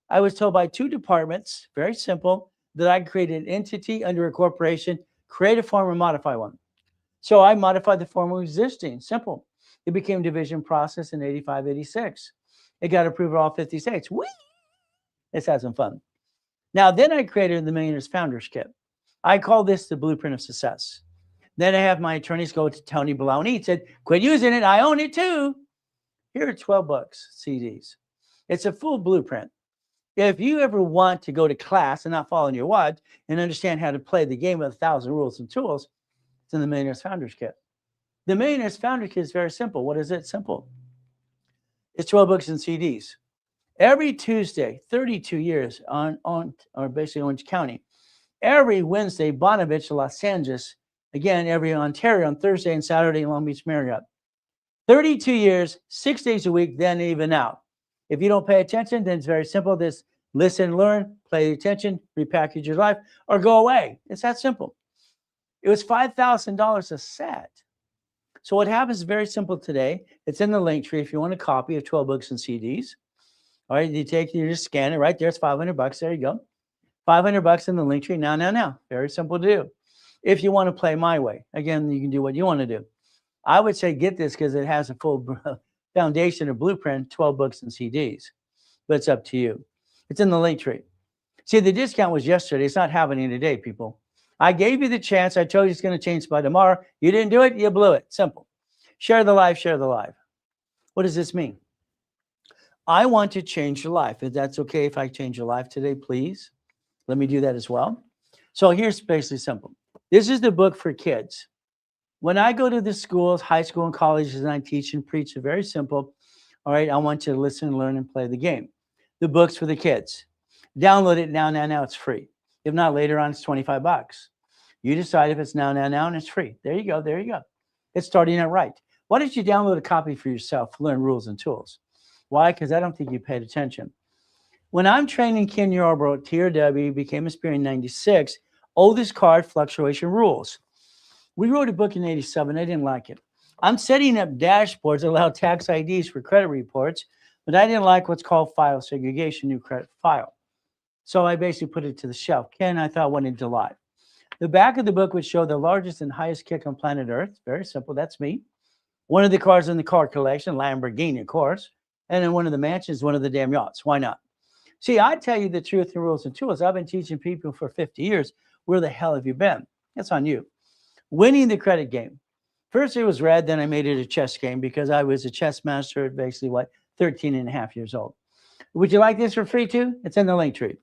I was told by two departments, very simple, that I could create an entity under a corporation, create a form and modify one. So I modified the form of existing. Simple. It became division process in 85, 86. It got approved in all 50 states. Whee! Let's have some fun. Now, then I created the Millionaires Founders Kit. I call this the blueprint of success. Then I have my attorneys go to Tony Baloney. He said, quit using it. I own it too. Here are 12 bucks, CDs. It's a full blueprint. If you ever want to go to class and not fall in your watch and understand how to play the game with 1,000 rules and tools, it's in the Millionaires Founders Kit. The Millionaires Founders Kit is very simple. What is it? Simple. It's 12 books and CDs. Every Tuesday, 32 years or basically Orange County. Every Wednesday, Bonovich, Los Angeles. Again, every Ontario on Thursday and Saturday, Long Beach Marriott. 32 years, 6 days a week, then even out. If you don't pay attention, then it's very simple. Just listen, learn, pay attention, repackage your life, or go away. It's that simple. It was $5,000 a set. So what happens is very simple today. It's in the link tree if you want a copy of 12 books and CDs. All right, you just scan it right there. It's $500. There you go. $500 in the link tree. Now. Very simple to do. If you want to play my way, again, you can do what you want to do. I would say get this because it has a full foundation or blueprint, 12 books and CDs. But it's up to you. It's in the link tree. See, the discount was yesterday. It's not happening today, people. I gave you the chance. I told you it's going to change by tomorrow. You didn't do it. You blew it. Simple. Share the life. Share the life. What does this mean? I want to change your life. If that's okay if I change your life today, please. Let me do that as well. So here's basically simple. This is the book for kids. When I go to the schools, high school and colleges, and I teach and preach, it's very simple. All right, I want you to listen, learn, and play the game. The book's for the kids. Download it now. It's free. If not, later on, it's $25. You decide if it's now, and it's free. There you go. It's starting out right. Why don't you download a copy for yourself to learn rules and tools? Why? Because I don't think you paid attention. When I'm training Ken Yarbrough at TRW, became a speaker in 96, oldest card fluctuation rules. We wrote a book in 87. I didn't like it. I'm setting up dashboards that allow tax IDs for credit reports, but I didn't like what's called file segregation, new credit file. So I basically put it to the shelf. Ken, I thought, went into live. The back of the book would show the largest and highest kick on planet Earth. Very simple. That's me. One of the cars in the car collection, Lamborghini, of course. And then one of the mansions, one of the damn yachts. Why not? See, I tell you the truth and rules and tools. I've been teaching people for 50 years. Where the hell have you been? That's on you. Winning the credit game. First it was red, then I made it a chess game because I was a chess master at basically, 13 and a half years old. Would you like this for free too? It's in the link tree.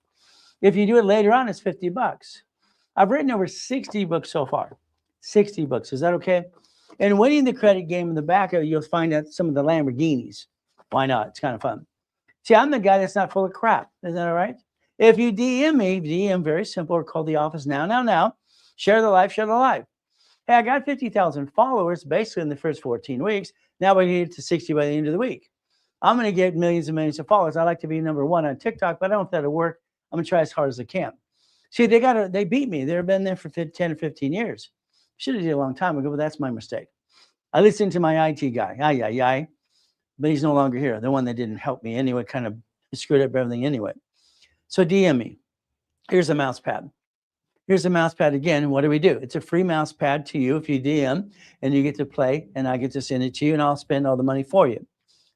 If you do it later on, it's $50. I've written over 60 books so far. 60 books. Is that okay? And winning the credit game in the back of it, you'll find out some of the Lamborghinis. Why not? It's kind of fun. See, I'm the guy that's not full of crap. Isn't that all right? If you DM me, DM very simple, or call the office now. Share the life, share the life. Hey, I got 50,000 followers basically in the first 14 weeks. Now we're going to get to 60 by the end of the week. I'm going to get millions and millions of followers. I like to be number one on TikTok, but I don't know if that'll work. I'm going to try as hard as I can. See, they beat me. They've been there for 10 or 15 years. Should have did a long time ago, but that's my mistake. I listened to my IT guy. But he's no longer here. The one that didn't help me anyway, kind of screwed up everything anyway. So DM me. Here's a mouse pad. Here's a mouse pad again. What do we do? It's a free mouse pad to you if you DM, and you get to play, and I get to send it to you, and I'll spend all the money for you.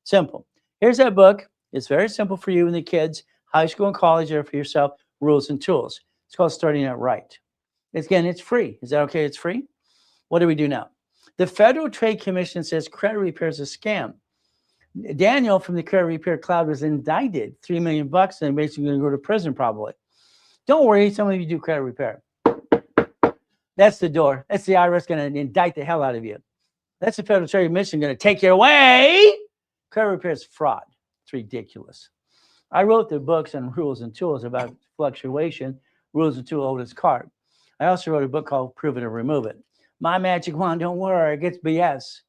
Simple. Here's that book. It's very simple for you and the kids, high school and college, or for yourself, Rules and Tools. It's called Starting Out Right. Again, it's free. Is that okay? It's free. What do we do now? The Federal Trade Commission says credit repair is a scam. Daniel from the Credit Repair Cloud was indicted, $3 million, and basically going to go to prison probably. Don't worry, some of you do credit repair. That's the door. That's the IRS going to indict the hell out of you. That's the Federal Trade Commission going to take you away. Credit repair is fraud. It's ridiculous. I wrote the books on Rules and Tools about fluctuation, Rules and Tools, oldest card. I also wrote a book called Prove It or Remove It. My magic wand don't work. It's BS.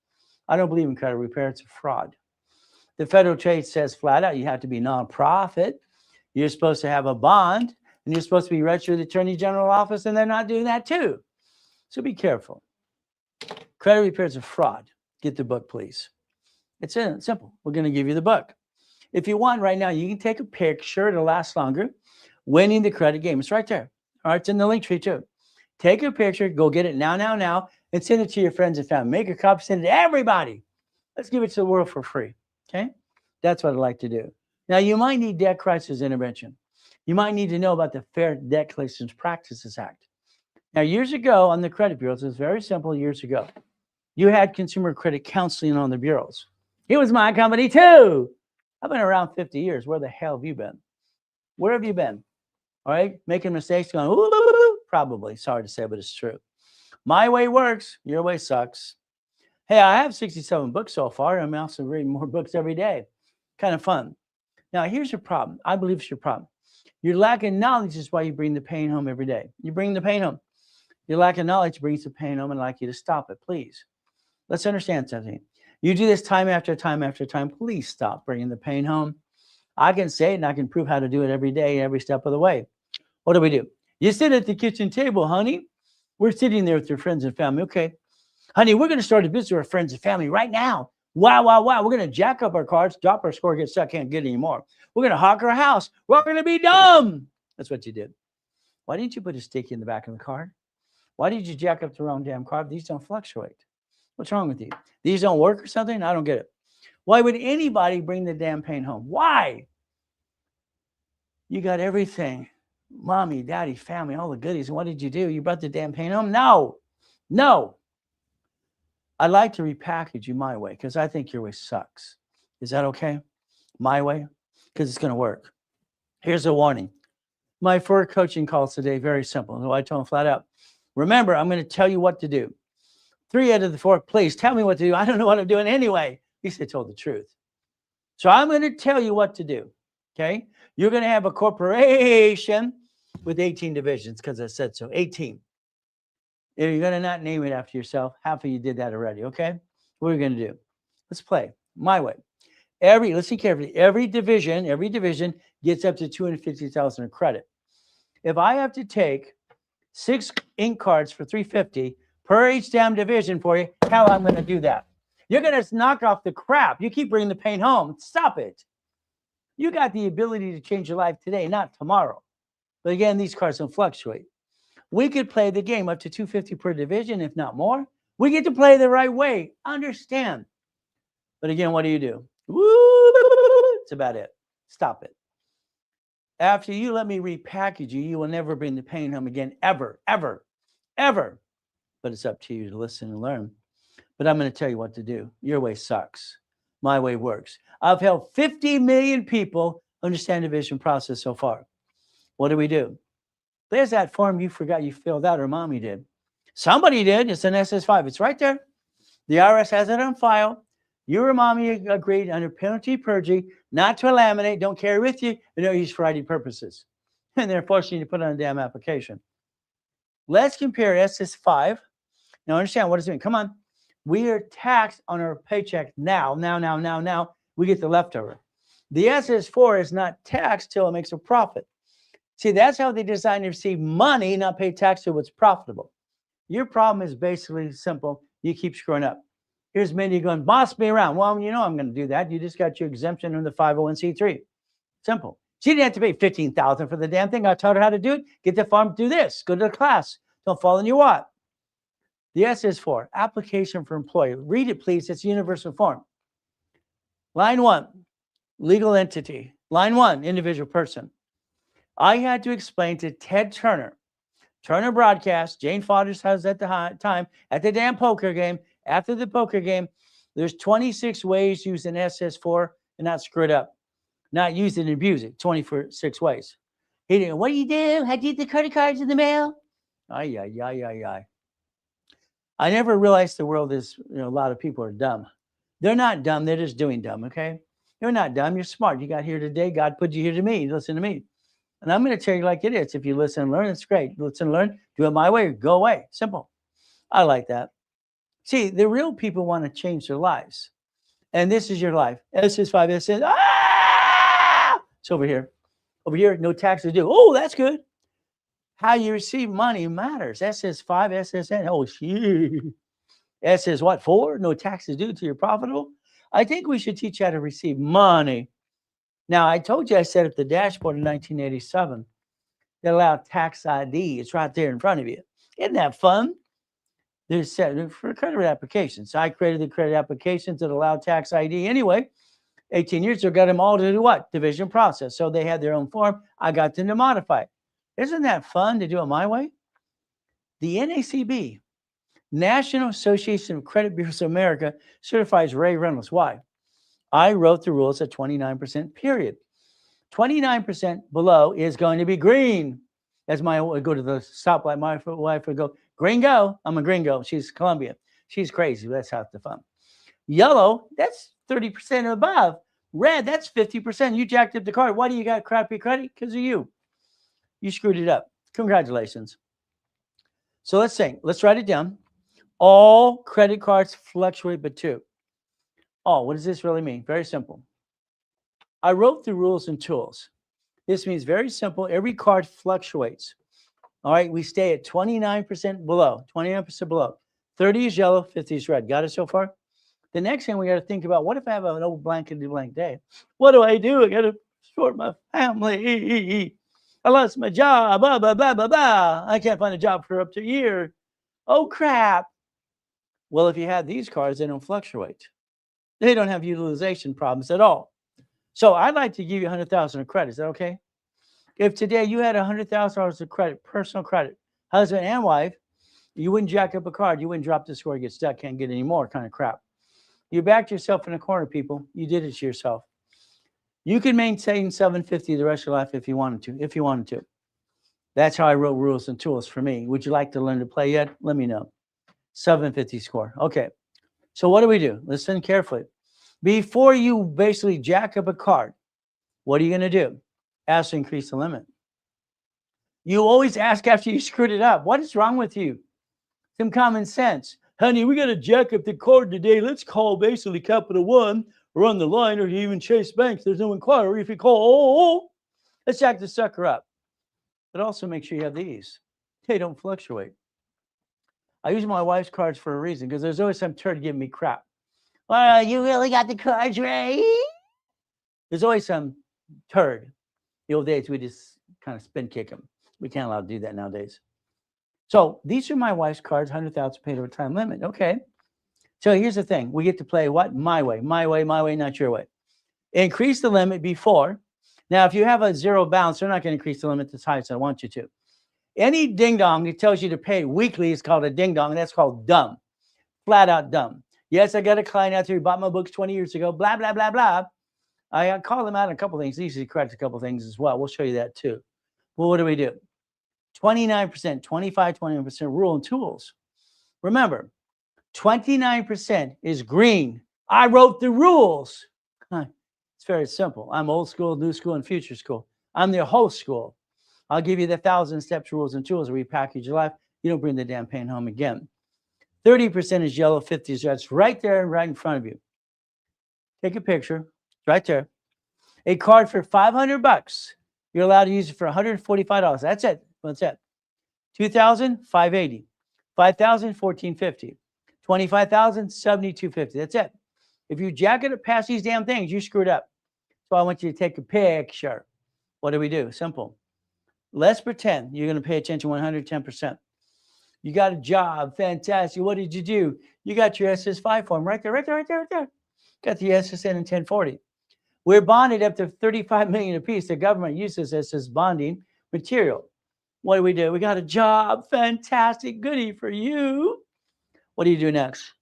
I don't believe in credit repair. It's a fraud. The Federal Trade says flat out you have to be nonprofit. You're supposed to have a bond, and you're supposed to be registered with the Attorney General office, and they're not doing that too. So be careful. Credit repair is a fraud. Get the book, please. It's simple. We're going to give you the book. If you want right now, you can take a picture. It'll last longer. Winning the credit game. It's right there. All right, it's in the link tree too. Take a picture. Go get it now, and send it to your friends and family. Make a copy. Send it to everybody. Let's give it to the world for free. Okay? That's what I'd like to do. Now, you might need debt crisis intervention. You might need to know about the Fair Debt Collections Practices Act. Now, years ago on the credit bureaus, it was very simple years ago. You had consumer credit counseling on the bureaus. It was my company too. I've been around 50 years. Where the hell have you been? Where have you been? All right? Making mistakes, going, ooh, probably. Sorry to say, but it's true. My way works. Your way sucks. Hey, I have 67 books so far. I'm also reading more books every day. Kind of fun. Now, here's your problem. I believe it's your problem. You're lacking knowledge is why you bring the pain home every day. You bring the pain home. Your lack of knowledge brings the pain home, and I'd like you to stop it, please. Let's understand something. You do this time after time after time. Please stop bringing the pain home. I can say it, and I can prove how to do it every day, every step of the way. What do? You sit at the kitchen table, honey. We're sitting there with your friends and family. Okay. Honey, we're going to start a business with our friends and family right now. Wow. We're going to jack up our cards, drop our score, get stuck, can't get anymore. We're going to hawk our house. We're going to be dumb. That's what you did. Why didn't you put a stick in the back of the card? Why did you jack up the wrong damn card? These don't fluctuate. What's wrong with you? These don't work or something? I don't get it. Why would anybody bring the damn pain home? Why? You got everything. Mommy, daddy, family, all the goodies. And what did you do? You brought the damn pain home? No. I'd like to repackage you my way because I think your way sucks. Is that okay? My way? Because it's going to work. Here's a warning. My 4 coaching calls today, very simple. So I told them flat out. Remember, I'm going to tell you what to do. 3 out of the 4, please tell me what to do. I don't know what I'm doing anyway. At least I told the truth. So I'm going to tell you what to do. Okay? You're going to have a corporation with 18 divisions because I said so. 18. If you're going to not name it after yourself, half of you did that already. Okay? What are we going to do? Let's play my way. Listen carefully. Every division gets up to $250,000 in credit. If I have to take 6 ink cards for $350 per each damn division for you, how I'm going to do that? You're going to knock off the crap. You keep bringing the pain home. Stop it. You got the ability to change your life today, not tomorrow. But again, these cards don't fluctuate. We could play the game up to $250 per division, if not more. We get to play the right way. Understand. But again, what do? It's about it. Stop it. After you let me repackage you, you will never bring the pain home again, ever. But it's up to you to listen and learn. But I'm going to tell you what to do. Your way sucks. My way works. I've helped 50 million people understand the vision process so far. What do? There's that form you forgot you filled out, or mommy did. Somebody did. It's an SS5. It's right there. The IRS has it on file. You or mommy agreed under penalty of perjury not to laminate, don't carry with you, and don't use for ID purposes. And they're forcing you to put on a damn application. Let's compare SS5. Now understand what it's doing. Come on. We are taxed on our paycheck now. We get the leftover. The SS4 is not taxed till it makes a profit. See, that's how they design to receive money, not pay tax to what's profitable. Your problem is basically simple. You keep screwing up. Here's Mindy going, boss me around. Well, you know I'm going to do that. You just got your exemption from the 501c3. Simple. She didn't have to pay $15,000 for the damn thing. I taught her how to do it. Get the form, do this. Go to the class. Don't fall in your what? The S is for application for employee. Read it, please. It's a universal form. Line 1, legal entity. Line 1, individual person. I had to explain to Ted Turner, Turner Broadcast, Jane Fonda's house at the time, at the damn poker game, after the poker game, there's 26 ways to use an SS4 and not screw it up. Not use it and abuse it, 26 ways. He didn't, what do you do? I did the credit cards in the mail. Ay, ay, ay, ay, ay. I never realized the world is, a lot of people are dumb. They're not dumb. They're just doing dumb, okay? You're not dumb. You're smart. You got here today. God put you here to me. Listen to me. And I'm going to tell you like it is. If you listen and learn, it's great. Listen and learn. Do it my way or go away. Simple. I like that. See, the real people want to change their lives. And this is your life. SS5, SS. It's over here. Over here, no taxes due. Oh, that's good. How you receive money matters. SS5, SSN. Oh, shit. SS what? 4? No taxes due to your profitable. I think we should teach you how to receive money. Now, I told you I set up the dashboard in 1987 that allowed tax ID. It's right there in front of you. Isn't that fun? There's set for credit applications. I created the credit applications that allow tax ID anyway. 18 years ago, got them all to do what? Division process. So they had their own form. I got them to modify it. Isn't that fun to do it my way? The NACB, National Association of Credit Bureaus of America, certifies Ray Reynolds. Why? I wrote the rules at 29%, period. 29% below is going to be green. As I would go to the stoplight, my wife would go, green go. I'm a gringo. She's Colombian. She's crazy. That's half the fun. Yellow, that's 30% above. Red, that's 50%. You jacked up the card. Why do you got crappy credit? Because of you. You screwed it up. Congratulations. So let's think. Let's write it down. All credit cards fluctuate but 2. Oh, what does this really mean? Very simple. I wrote the rules and tools. This means very simple. Every card fluctuates. All right, we stay at 29% below, 29% below. 30 is yellow, 50 is red. Got it so far? The next thing we got to think about, what if I have an old blankety blank day? What do? I got to support my family. I lost my job, blah, blah, blah, blah, blah. I can't find a job for up to a year. Oh, crap. Well, if you have these cards, they don't fluctuate. They don't have utilization problems at all. So I'd like to give you $100,000 of credit. Is that okay? If today you had $100,000 of credit, personal credit, husband and wife, you wouldn't jack up a card. You wouldn't drop the score, get stuck, can't get any more kind of crap. You backed yourself in a corner, people. You did it to yourself. You can maintain 750 the rest of your life if you wanted to. That's how I wrote rules and tools for me. Would you like to learn to play yet? Let me know. 750 score. Okay. So what do we do? Listen carefully. Before you basically jack up a card, what are you going to do? Ask to increase the limit. You always ask after you screwed it up. What is wrong with you? Some common sense. Honey, we got to jack up the card today. Let's call basically Capital One or on the line or even Chase Bank. There's no inquiry. If you call, let's jack the sucker up. But also make sure you have these. They don't fluctuate. I use my wife's cards for a reason because there's always some turd giving me crap. Well, you really got the cards, Ray? There's always some turd. The old days, we just kind of spin kick them. We can't allow to do that nowadays. So these are my wife's cards, 100,000 paid over time limit. Okay. So here's the thing. We get to play what? My way, not your way. Increase the limit before. Now, if you have a zero balance, they're not going to increase the limit as high as I want you to. Any ding-dong that tells you to pay weekly is called a ding-dong, and that's called dumb. Flat out dumb. Yes, I got a client out there who bought my books 20 years ago, blah, blah, blah, blah. I call them out on a couple of things. Easy to correct a couple of things as well. We'll show you that too. Well, what do we do? 29%, 25, 21% rule and tools. Remember, 29% is green. I wrote the rules. It's very simple. I'm old school, new school, and future school. I'm their whole school. I'll give you the 1,000 steps, rules, and tools to repackage your life. You don't bring the damn pain home again. 30% is yellow, 50 is red. It's right there, right in front of you. Take a picture. It's right there. A card for $500. You're allowed to use it for $145. That's it. What's that? $2,000, $580. $5,000, $1,450. $25,000, $7,250. That's it. If you jack it up past these damn things, you screwed up. So I want you to take a picture. What do? Simple. Let's pretend you're going to pay attention 110%. You got a job. Fantastic. What did you do? You got your SS5 form right there, right there, right there, right there. Got the SSN in 1040. We're bonded up to 35 million apiece. The government uses this as bonding material. What do? We got a job. Fantastic. Goodie for you. What do you do next?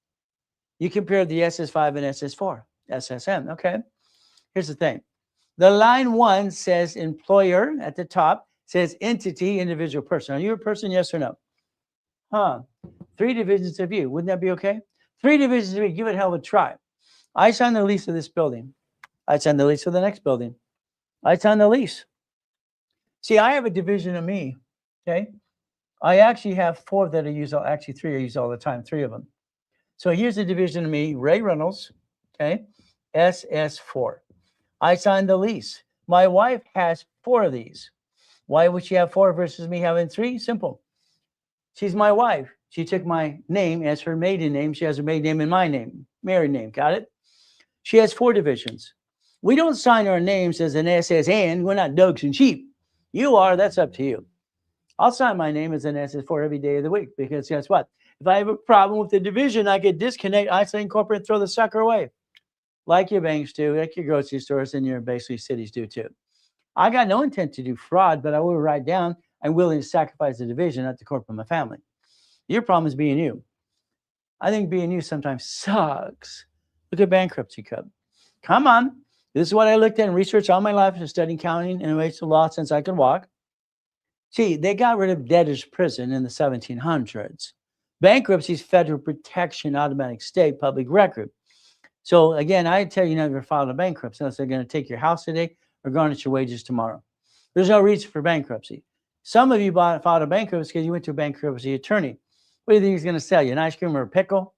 You compare the SS5 and SS4. SSN. Okay. Here's the thing. The line 1 says employer at the top, says entity, individual person. Are you a person? Yes or no? Huh. 3 divisions of you. Wouldn't that be okay? 3 divisions of you. Give it a hell of a try. I signed the lease of this building. I signed the lease for the next building. I signed the lease. See, I have a division of me. Okay. I actually have 4 that I use, actually 3 I use all the time, 3 of them. So here's the division of me, Ray Reynolds. Okay. SS4. I signed the lease. My wife has 4 of these. Why would she have 4 versus me having 3? Simple. She's my wife. She took my name as her maiden name. She has her maiden name and my name, married name. Got it? She has 4 divisions. We don't sign our names as an SSN. We're not dogs and sheep. You are. That's up to you. I'll sign my name as an SS4 every day of the week because guess what? If I have a problem with the division, I could disconnect, isolate, incorporate, and throw the sucker away. Like your banks do, like your grocery stores and your basically cities do too. I got no intent to do fraud, but I will write down I'm willing to sacrifice the division at the corporate of my family. Your problem is being you. I think being you sometimes sucks. Look at bankruptcy code. Come on. This is what I looked at and researched all my life and studying accounting and ways of law since I could walk. See, they got rid of debtor's prison in the 1700s. Bankruptcy is federal protection, automatic state, public record. So again, I tell you never file a bankruptcy unless they're going to take your house today or garnish your wages tomorrow. There's no reason for bankruptcy. Some of you filed a bankruptcy because you went to a bankruptcy attorney. What do you think he's going to sell you? An ice cream or a pickle?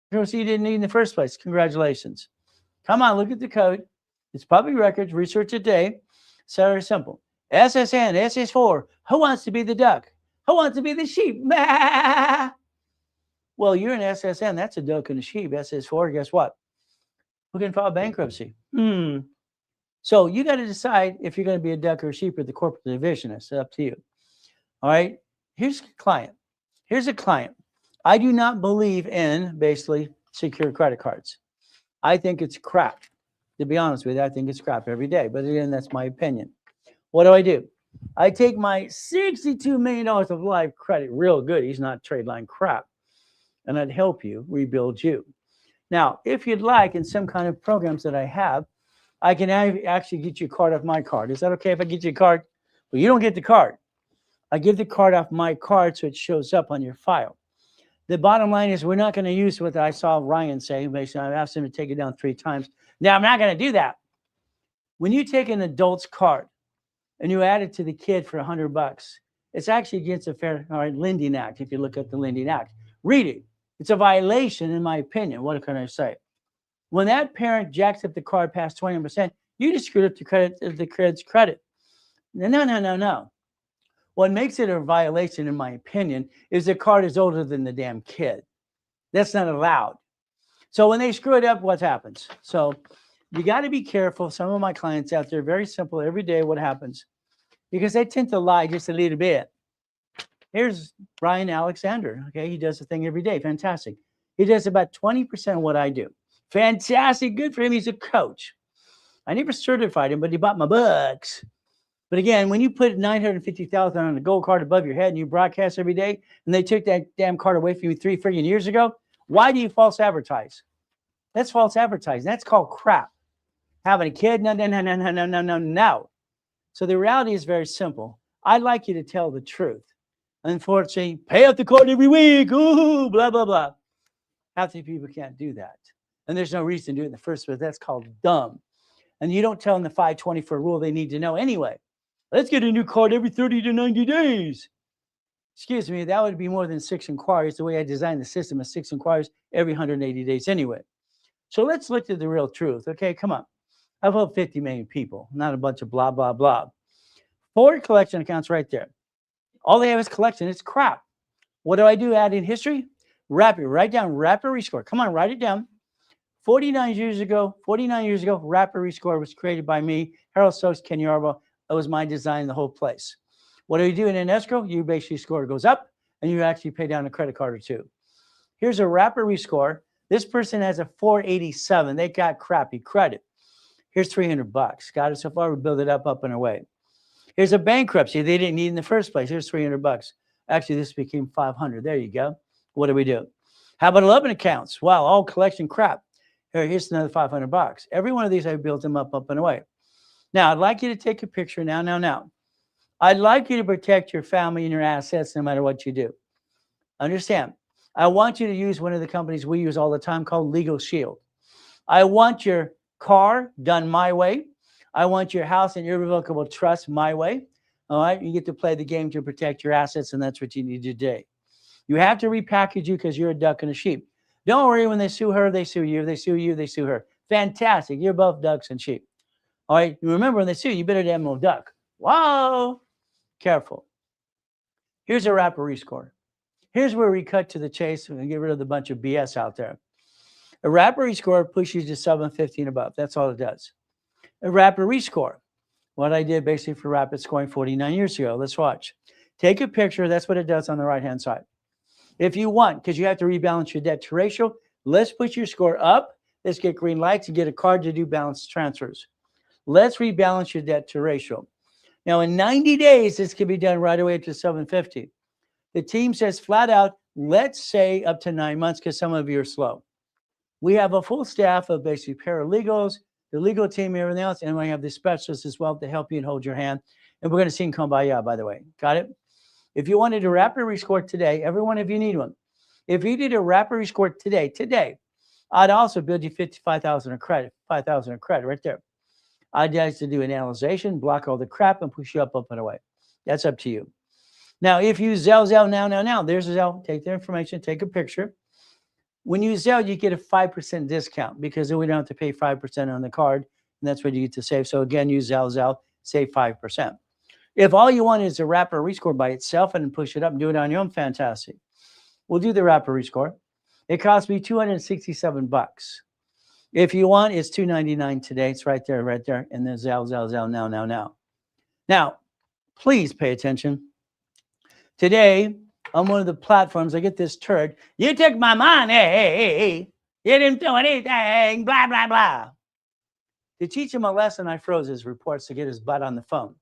Bankruptcy you didn't need in the first place. Congratulations. Come on, look at the code. It's public records. Research today. It's very simple. SSN, SS4. Who wants to be the duck? Who wants to be the sheep? Well, you're an SSN. That's a duck and a sheep. SS4, guess what? Who can file bankruptcy? So you got to decide if you're going to be a duck or a sheep or the corporate division. It's up to you. All right. Here's a client. Here's a client. I do not believe in basically secure credit cards. I think it's crap. To be honest with you, I think it's crap every day. But again, that's my opinion. What do? I take my $62 million of life credit, real good. He's not trade line crap. And I'd help you rebuild you. Now, if you'd like, in some kind of programs that I have, I can actually get you a card off my card. Is that okay if I get you a card? Well, you don't get the card. I give the card off my card so it shows up on your file. The bottom line is we're not going to use what I saw Ryan say. Basically, I asked him to take it down 3 times. Now, I'm not going to do that. When you take an adult's card and you add it to the kid for $100, it's actually against the Fair Lending Act. If you look at the Lending Act, read it. It's a violation, in my opinion. What can I say? When that parent jacks up the card past 20%, you just screwed up the kid's credit. No. What makes it a violation, in my opinion, is the card is older than the damn kid. That's not allowed. So when they screw it up, what happens? So you got to be careful. Some of my clients out there, very simple, every day, what happens? Because they tend to lie just a little bit. Here's Brian Alexander. Okay, he does the thing every day. Fantastic. He does about 20% of what I do. Fantastic. Good for him. He's a coach. I never certified him, but he bought my books. But again, when you put $950,000 on a gold card above your head and you broadcast every day, and they took that damn card away from you 3 friggin' years ago, why do you false advertise? That's false advertising. That's called crap. Having a kid? No. So the reality is very simple. I'd like you to tell the truth. Unfortunately, pay out the card every week. Ooh, blah, blah, blah. Half the people can't do that. And there's no reason to do it in the first place. That's called dumb. And you don't tell them the 524 rule they need to know anyway. Let's get a new card every 30 to 90 days. Excuse me, that would be more than 6 inquiries. The way I designed the system is 6 inquiries every 180 days anyway. So let's look at the real truth. Okay, come on. I've helped 50 million people, not a bunch of blah, blah, blah. 4 collection accounts right there. All they have is collection. It's crap. What do? Add in history? Write it down. Rapid rescore. Come on, write it down. 49 years ago, Rapid Rescore was created by me, Harold Stokes, Ken Yarbo. It was my design, the whole place. What do you do in an escrow? You basically score goes up, and you actually pay down a credit card or two. Here's a Rapid Rescore. This person has a 487. They got crappy credit. Here's $300. Got it so far. We build it up and away. Here's a bankruptcy they didn't need in the first place. Here's $300. Actually, this became 500. There you go. What do we do? How about 11 accounts? Wow, all collection crap. Here's another $500. Every one of these, I built them up and away. Now, I'd like you to take a picture now. I'd like you to protect your family and your assets no matter what you do. Understand? I want you to use one of the companies we use all the time called Legal Shield. I want your car done my way. I want your house in irrevocable trust my way. All right? You get to play the game to protect your assets, and that's what you need to do today. You have to repackage you because you're a duck and a sheep. Don't worry, when they sue her, they sue you. If they sue you, they sue her. Fantastic. You're both ducks and sheep. All right? You remember, when they sue you, better damn well duck. Whoa! Careful. Here's a Rapid Rescore. Here's where we cut to the chase and get rid of the bunch of BS out there. A Rapid Rescore pushes you to 750 and above. That's all it does. A Rapid Rescore. What I did basically for rapid scoring 49 years ago. Let's watch. Take a picture. That's what it does on the right-hand side. If you want, because you have to rebalance your debt to ratio, let's put your score up. Let's get green lights and get a card to do balance transfers. Let's rebalance your debt to ratio. Now, in 90 days, this can be done right away to 750. The team says flat out, let's say up to 9 months, because some of you are slow. We have a full staff of basically paralegals, the legal team, everything else, and we have the specialists as well to help you and hold your hand. And we're going to sing Kumbaya, by the way. Got it? If you wanted a Rapid Rescore today, every one of you need one. If you did a Rapid Rescore today, I'd also build you 55,000 of credit, 5,000 of credit right there. I'd like to do an analyzation, block all the crap, and push you up and away. That's up to you. Now, if you Zelle now, there's a Zelle. Take their information, take a picture. When you Zelle, you get a 5% discount because then we don't have to pay 5% on the card, and that's what you get to save. So again, use Zelle, save 5%. If all you want is a Rapid Rescore by itself and push it up and do it on your own, fantastic. We'll do the Rapid Rescore. It cost me $267. If you want, it's $299 today. It's right there, and then Zelle, now. Now, please pay attention. Today, on one of the platforms, I get this turd. You took my money. You didn't do anything. Blah, blah, blah. To teach him a lesson, I froze his reports to get his butt on the phone.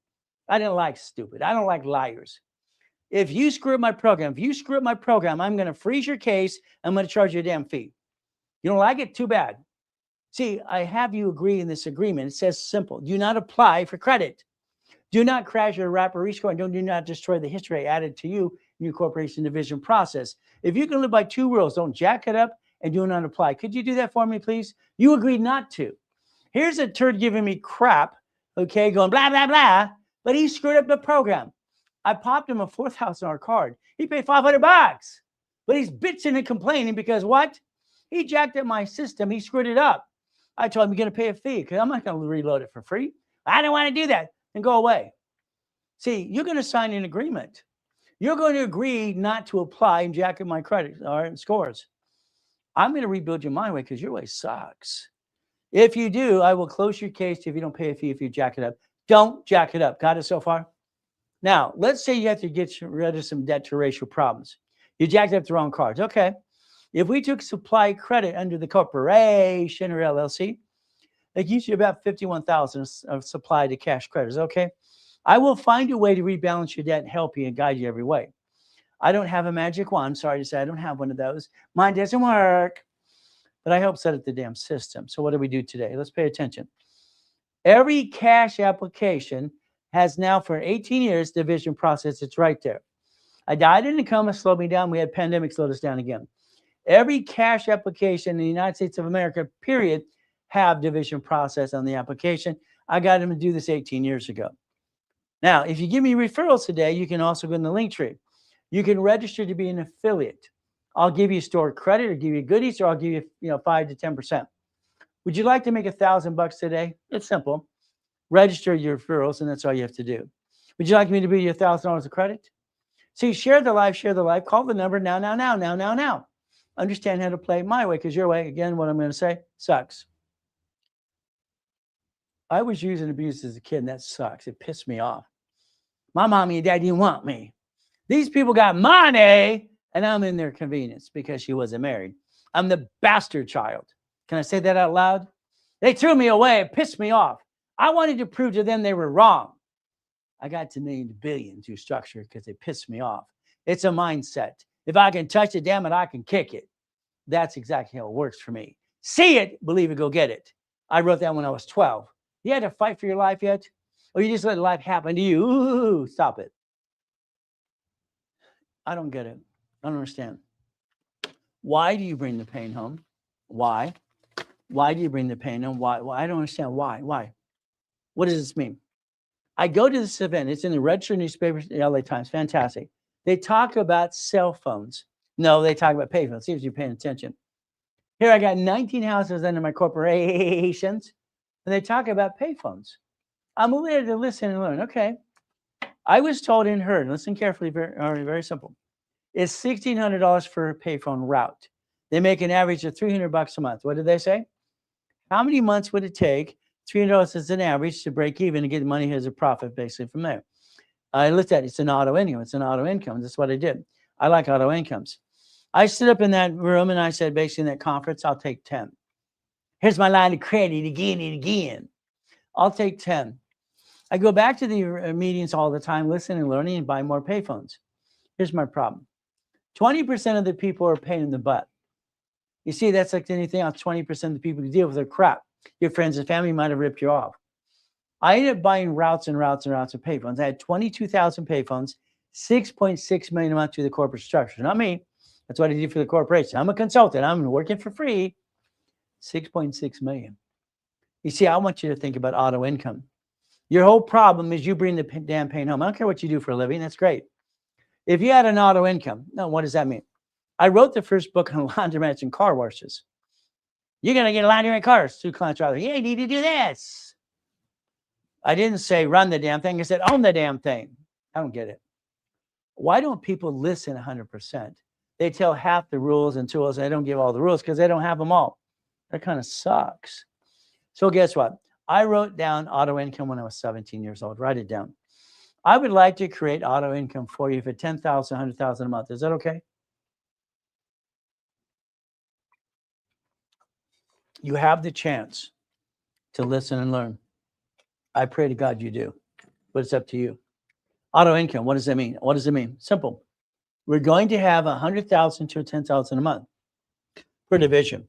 I didn't like stupid. I don't like liars. If you screw up my program, I'm going to freeze your case. I'm going to charge you a damn fee. You don't like it? Too bad. See, I have you agree in this agreement. It says simple. Do not apply for credit. Do not crash your Rapid Rescore, and do not destroy the history I added to you in your corporation division process. If you can live by 2 rules, don't jack it up and do not apply. Could you do that for me, please? You agreed not to. Here's a turd giving me crap, okay, going blah, blah, blah, but he screwed up the program. I popped him a $4,000 card. He paid $500, but he's bitching and complaining because what? He jacked up my system. He screwed it up. I told him you're going to pay a fee because I'm not going to reload it for free. I don't want to do that. And go away. See, you're going to sign an agreement. You're going to agree not to apply and jack up my credit scores. I'm going to rebuild you my way because your way sucks. If you do, I will close your case if you don't pay a fee if you jack it up. Don't jack it up. Got it so far? Now, let's say you have to get rid of some debt to ratio problems. You jacked up the wrong cards. Okay. If we took supply credit under the corporation or LLC, it gives you about 51,000 of supply to cash creditors. Okay. I will find a way to rebalance your debt and help you and guide you every way. I don't have a magic wand. Sorry to say, I don't have one of those. Mine doesn't work, but I help set up the damn system. So what do we do today? Let's pay attention. Every cash application has now for 18 years division process. It's right there. I died in income, slowed me down. We had pandemic, slowed us down again. Every cash application in the United States of America, period, have division process on the application. I got him to do this 18 years ago. Now, if you give me referrals today, you can also go in the link tree. You can register to be an affiliate. I'll give you stored credit or give you goodies, or I'll give you 5 to 10%. Would you like to make $1,000 today? It's simple. Register your referrals, and that's all you have to do. Would you like me to be your $1,000 of credit? See, share the live, Call the number now. Understand how to play my way, because your way, again, what I'm going to say, sucks. I was used and abused as a kid, and that sucks. It pissed me off. My mommy and dad didn't want me. These people got money, and I'm in their convenience because she wasn't married. I'm the bastard child. Can I say that out loud? They threw me away. It pissed me off. I wanted to prove to them they were wrong. I got to million to billion through structure because it pissed me off. It's a mindset. If I can touch it, damn it, I can kick it. That's exactly how it works for me. See it, believe it, go get it. I wrote that when I was 12. You had to fight for your life yet? Or you just let life happen to you? Ooh, stop it. I don't get it. I don't understand. Why do you bring the pain home? Why? Why do you bring the pain home? Why? I don't understand. Why? What does this mean? I go to this event. It's in the Register newspaper, the LA Times. Fantastic. They talk about cell phones. No, they talk about payphones. See if you're paying attention. Here I got 19 houses under my corporations, and they talk about payphones. I'm there to listen and learn. Okay. I was told and heard, listen carefully, very simple. It's $1,600 for a payphone route. They make an average of $300 a month. What did they say? How many months would it take? $300 is an average to break even and get money as a profit basically from there. I looked at it. It's an auto income. It's an auto income. That's what I did. I like auto incomes. I stood up in that room and I said, basically in that conference, I'll take 10. Here's my line of credit again and again. I'll take 10. I go back to the meetings all the time, listening and learning and buy more payphones. Here's my problem. 20% of the people are a pain in the butt. You see, that's like anything else. 20% of the people you deal with are crap. Your friends and family might have ripped you off. I ended up buying routes and routes and routes of payphones. I had 22,000 payphones, 6.6 million a month through the corporate structure. Not me. That's what I did for the corporation. I'm a consultant. I'm working for free. 6.6 million. You see, I want you to think about auto income. Your whole problem is you bring the damn pain home. I don't care what you do for a living. That's great. If you had an auto income, no, what does that mean? I wrote the first book on laundromats and car washes. You're going to get a laundromat cars. 2 clients are like, yeah, you need to do this. I didn't say run the damn thing. I said own the damn thing. I don't get it. Why don't people listen 100%? They tell half the rules and tools, and they don't give all the rules because they don't have them all. That kind of sucks. So guess what? I wrote down auto income when I was 17 years old. Write it down. I would like to create auto income for you for $10,000, $100,000 a month. Is that okay? You have the chance to listen and learn. I pray to God you do, but it's up to you. Auto income, what does that mean? What does it mean? Simple. We're going to have 100,000 to 10,000 a month per division.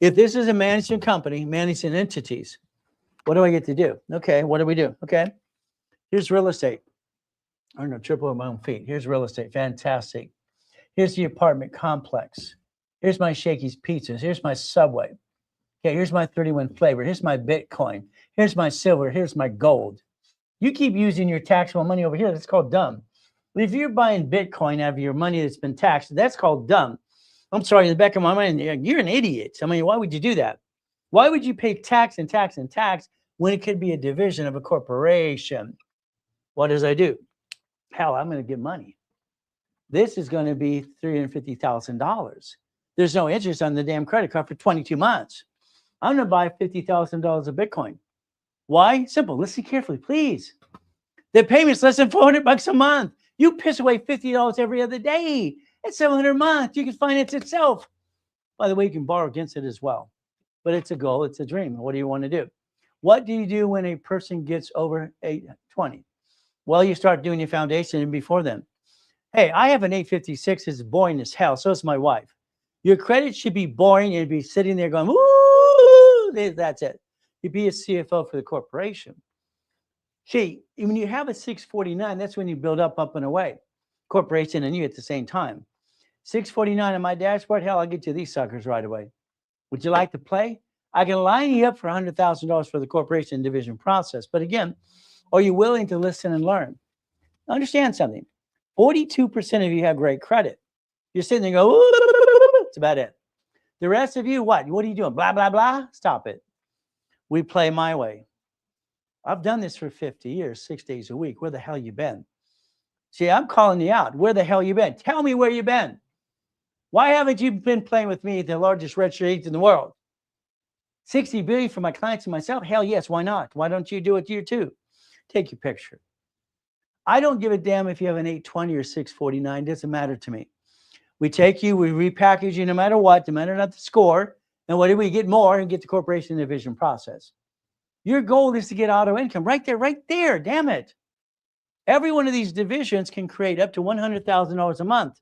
If this is a management company, managing entities, what do I get to do? Okay, what do we do? Okay, here's real estate. I don't know, triple my own feet. Here's real estate, fantastic. Here's the apartment complex. Here's my Shakey's Pizzas. Here's my Subway. Okay, here's my 31 flavor. Here's my Bitcoin. Here's my silver. Here's my gold. You keep using your taxable money over here. That's called dumb. If you're buying Bitcoin out of your money that's been taxed, that's called dumb. I'm sorry, in the back of my mind, you're an idiot. I mean, why would you do that? Why would you pay tax and tax and tax when it could be a division of a corporation? What does I do? Hell, I'm going to get money. This is going to be $350,000. There's no interest on the damn credit card for 22 months. I'm going to buy $50,000 of Bitcoin. Why? Simple. Listen carefully, please. The payment's less than $400 a month. You piss away $50 every other day. It's $700 a month. You can finance itself. By the way, you can borrow against it as well. But it's a goal. It's a dream. What do you want to do? What do you do when a person gets over 820? Well, you start doing your foundation and before then. Hey, I have an 856. It's boring as hell. So is my wife. Your credit should be boring and be sitting there going, woo, that's it. You be a CFO for the corporation. See, when you have a 649, that's when you build up and away. Corporation and you at the same time. 649 on my dashboard, hell, I'll get you these suckers right away. Would you like to play? I can line you up for $100,000 for the corporation division process. But again, are you willing to listen and learn? Understand something. 42% of you have great credit. You're sitting there and go, that's about it. The rest of you, what? What are you doing? Blah, blah, blah. Stop it. We play my way. I've done this for 50 years, 6 days a week. Where the hell you been? See, I'm calling you out. Where the hell you been? Tell me where you been. Why haven't you been playing with me, the largest registered agent in the world? 60 billion for my clients and myself? Hell yes, why not? Why don't you do it you too? Take your picture. I don't give a damn if you have an 820 or 649, doesn't matter to me. We take you, we repackage you no matter what, no matter not the score. And what do we get more and get the corporation division process? Your goal is to get auto income right there, damn it. Every one of these divisions can create up to $100,000 a month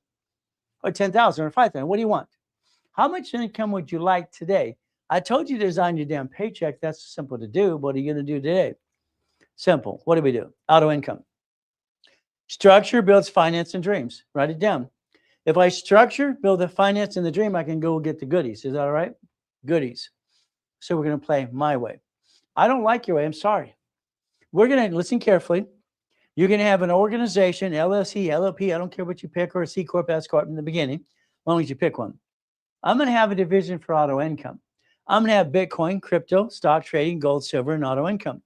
or 10,000 or 5,000. What do you want? How much income would you like today? I told you to design your damn paycheck. That's simple to do. What are you going to do today? Simple. What do we do? Auto income. Structure builds finance and dreams. Write it down. If I structure, build the finance and the dream, I can go get the goodies. Is that all right? Goodies. So we're going to play my way. I don't like your way. I'm sorry. We're going to listen carefully. You're going to have an organization, LLC, LLP, I don't care what you pick, or a C Corp, S Corp in the beginning, as long as you pick one. I'm going to have a division for auto income. I'm going to have Bitcoin, crypto, stock trading, gold, silver, and auto income.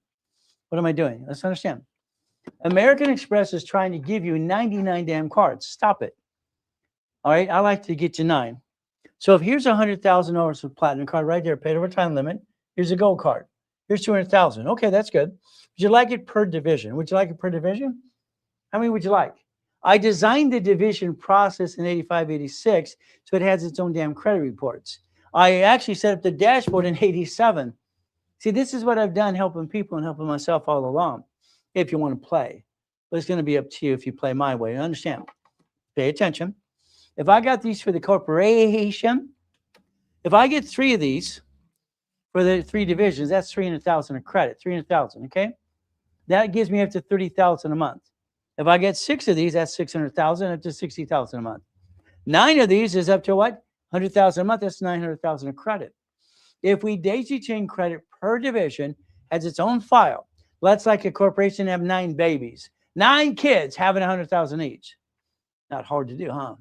What am I doing? Let's understand. American Express is trying to give you 99 damn cards. Stop it. All right, I like to get you 9. So if here's $100,000 of platinum card right there, paid over time limit. Here's a gold card. Here's 200,000. Okay, that's good. Would you like it per division? Would you like it per division? How many would you like? I designed the division process in 85, 86, so it has its own damn credit reports. I actually set up the dashboard in 87. See, this is what I've done helping people and helping myself all along. If you want to play, but it's going to be up to you if you play my way. Understand? Pay attention. If I got these for the corporation, if I get 3 of these for the 3 divisions, that's 300,000 of credit. 300,000. Okay, that gives me up to 30,000 a month. If I get 6 of these, that's 600,000 up to 60,000 a month. 9 of these is up to what? 100,000 a month. That's 900,000 of credit. If we daisy chain credit per division has its own file, let's like a corporation have 9 babies, 9 kids having 100,000 each. Not hard to do, huh?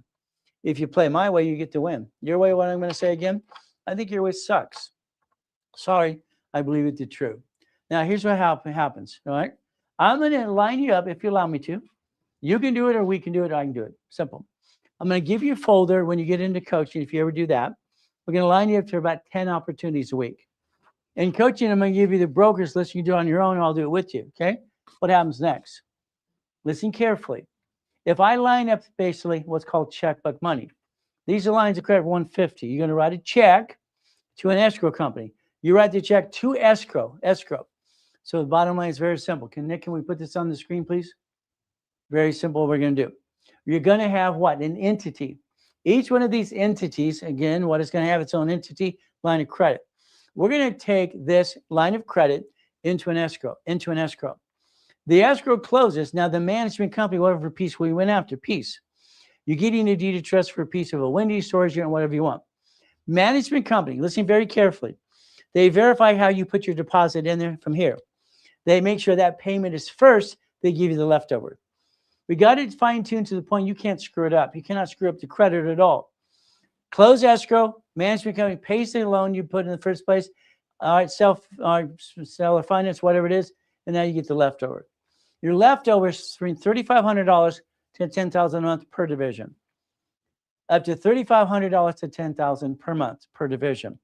If you play my way, you get to win. Your way, what I'm going to say again, I think your way sucks. Sorry, I believe it to be true. Now, here's what happens, all right? I'm going to line you up if you allow me to. You can do it or we can do it. I can do it. Simple. I'm going to give you a folder when you get into coaching, if you ever do that. We're going to line you up to about 10 opportunities a week. In coaching, I'm going to give you the broker's list. You can do it on your own, or I'll do it with you, okay? What happens next? Listen carefully. If I line up basically what's called checkbook money, these are lines of credit for 150. You're going to write a check to an escrow company. You write the check to escrow. So the bottom line is very simple. Nick, can we put this on the screen, please? Very simple what we're going to do. You're going to have what? An entity. Each one of these entities, again, what is going to have its own entity, line of credit. We're going to take this line of credit into an escrow. The escrow closes. Now, the management company, whatever piece we went after, piece. You're getting a deed of trust for a piece of a Wendy's, storage unit, whatever you want. Management company, listen very carefully. They verify how you put your deposit in there from here. They make sure that payment is first. They give you the leftover. We got it fine-tuned to the point you can't screw it up. You cannot screw up the credit at all. Close escrow, management company pays the loan you put in the first place. All right, seller finance, whatever it is, and now you get the leftover. Your leftovers between $3,500 to $10,000 a month per division. Up to $3,500 to $10,000 per month per division.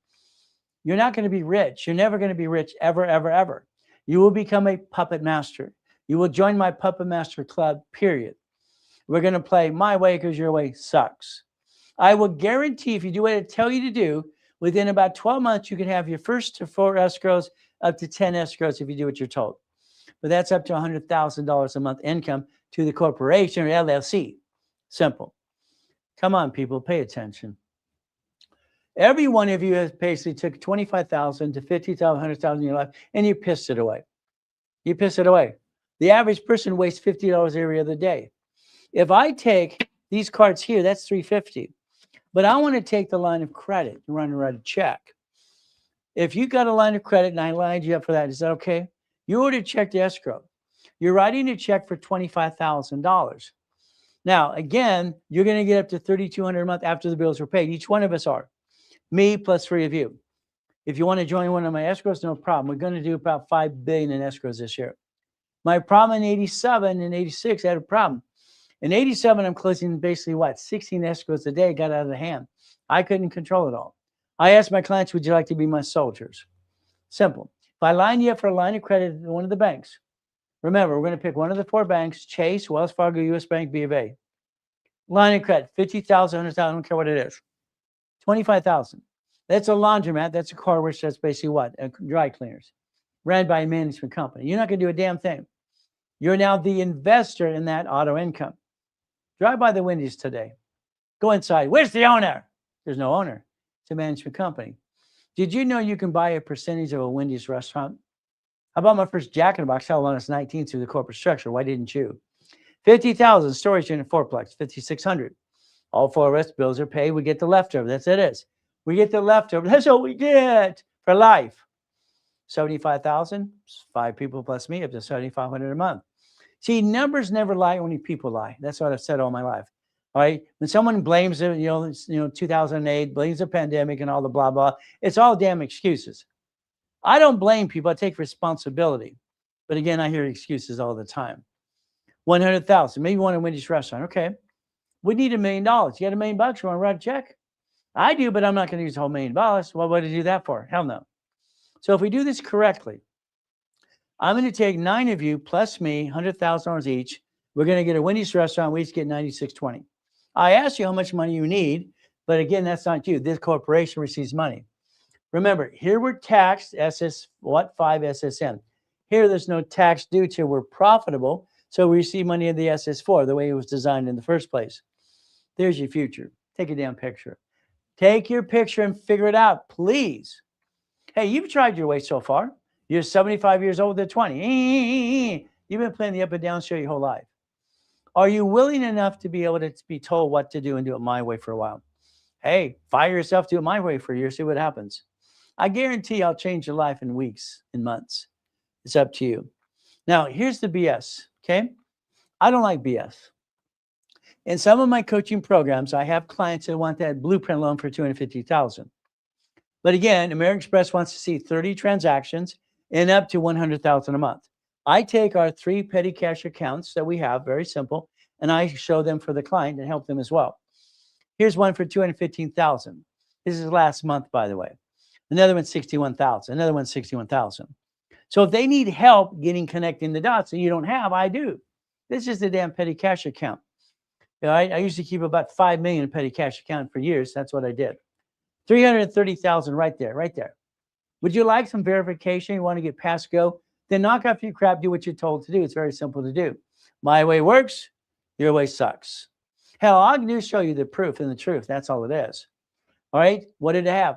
You're not going to be rich. You're never going to be rich ever, ever, ever. You will become a puppet master. You will join my puppet master club, period. We're going to play my way because your way sucks. I will guarantee if you do what I tell you to do, within about 12 months, you can have your first 4 escrows, up to 10 escrows if you do what you're told. But that's up to $100,000 a month income to the corporation or LLC. Simple. Come on, people, pay attention. Every one of you has basically took $25,000 to $50,000, $100,000 in your life, and you pissed it away. You piss it away. The average person wastes $50 every other day. If I take these cards here, that's $350. But I want to take the line of credit and write a check. If you got a line of credit and I lined you up for that, is that okay? You ordered a check to escrow. You're writing a check for $25,000. Now, again, you're going to get up to $3,200 a month after the bills are paid. Each one of us are. Me plus 3 of you. If you want to join one of my escrows, no problem. We're going to do about $5 billion in escrows this year. My problem in 87 and 86, I had a problem. In 87, I'm closing basically what? 16 escrows a day, got out of the hand. I couldn't control it all. I asked my clients, would you like to be my soldiers? Simple. If I line you up for a line of credit at one of the banks, remember, we're going to pick one of the 4 banks, Chase, Wells Fargo, US Bank, B of A. Line of credit, 50,000, 100,000, I don't care what it is. 25,000. That's a laundromat. That's a car wash. That's basically what? Dry cleaners. Ran by a management company. You're not going to do a damn thing. You're now the investor in that auto income. Drive by the Wendy's today. Go inside. Where's the owner? There's no owner. It's a management company. Did you know you can buy a percentage of a Wendy's restaurant? How about my first Jack in the Box? Hell, when I was 19 through the corporate structure. Why didn't you? 50,000 storage unit fourplex, 5,600. All 4 rest bills are paid. We get the leftover. That's it. We get the leftover. That's all we get for life. 75,000, 5 people plus me, up to 7,500 a month. See, numbers never lie, only people lie. That's what I've said all my life. All right. When someone blames it, 2008, blames the pandemic and all the blah, blah, it's all damn excuses. I don't blame people. I take responsibility. But again, I hear excuses all the time. 100,000, maybe you want a Wendy's restaurant. Okay. We need $1 million. You got $1 million? You want to write a check? I do, but I'm not going to use the whole $1 million. What would I do that for? Hell no. So if we do this correctly, I'm going to take 9 of you plus me, $100,000 each. We're going to get a Wendy's restaurant. We each get $96.20. I asked you how much money you need, but again, that's not you. This corporation receives money. Remember, here we're taxed, 5 SSN. Here, there's no tax due till we're profitable, so we receive money in the SS4, the way it was designed in the first place. There's your future. Take a damn picture. Take your picture and figure it out, please. Hey, you've tried your way so far. You're 75 years old at 20. You've been playing the up and down show your whole life. Are you willing enough to be able to be told what to do and do it my way for a while? Hey, fire yourself, do it my way for a year, see what happens. I guarantee I'll change your life in weeks and months. It's up to you. Now, here's the BS, okay? I don't like BS. In some of my coaching programs, I have clients that want that blueprint loan for $250,000. But again, American Express wants to see 30 transactions and up to $100,000 a month. I take our 3 petty cash accounts that we have, very simple, and I show them for the client and help them as well. Here's one for $215,000. This is last month, by the way. Another one's $61,000. Another one's $61,000. So if they need help getting connecting the dots that you don't have, I do. This is the damn petty cash account. I used to keep about $5 million in petty cash account for years. That's what I did. $330,000 right there. Would you like some verification? You want to get past go? Then knock off your crap, do what you're told to do. It's very simple to do. My way works, your way sucks. Hell, all I can do is show you the proof and the truth. That's all it is. All right, what did it have?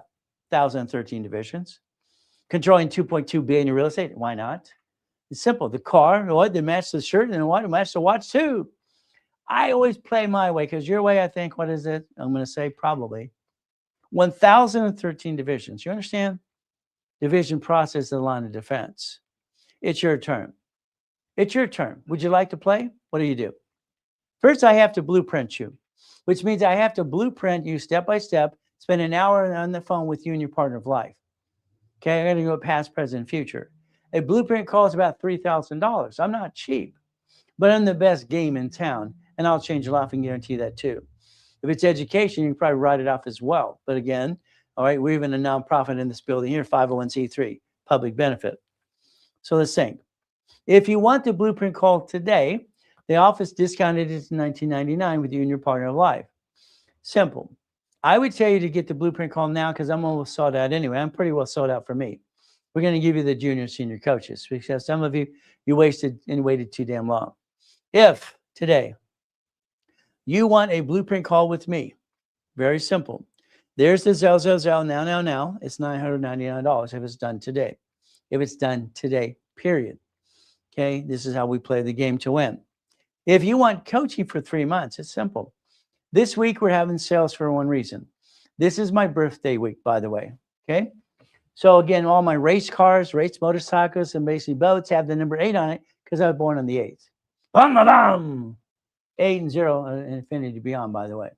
1,013 divisions. Controlling $2.2 billion in real estate. Why not? It's simple. The car, what? They match the shirt, and what? They match the watch too. I always play my way because your way, I think, what is it? I'm going to say probably 1,013 divisions. You understand? Division process is the line of defense. It's your turn. It's your turn. Would you like to play? What do? First, I have to blueprint you, which means I have to blueprint you step by step, spend an hour on the phone with you and your partner of life. Okay, I'm going to go past, present, future. A blueprint call is about $3,000. I'm not cheap, but I'm the best game in town, and I'll change your life and guarantee that too. If it's education, you can probably write it off as well. But again, all right, we're even a nonprofit in this building here, 501c3, public benefit. So let's think. If you want the blueprint call today, the office discounted it to $19.99 with you and your partner of life. Simple. I would tell you to get the blueprint call now because I'm almost sold out anyway. I'm pretty well sold out for me. We're going to give you the junior senior coaches because some of you wasted and waited too damn long. If today you want a blueprint call with me, very simple. There's the Zell. Now. It's $999 if it's done today. If it's done today, period. Okay, this is how we play the game to win. If you want coaching for 3 months, it's simple. This week, we're having sales for one reason. This is my birthday week, by the way. Okay. So again, all my race cars, race motorcycles, and basically boats have the number 8 on it because I was born on the 8th. 8 and 0, infinity beyond, by the way.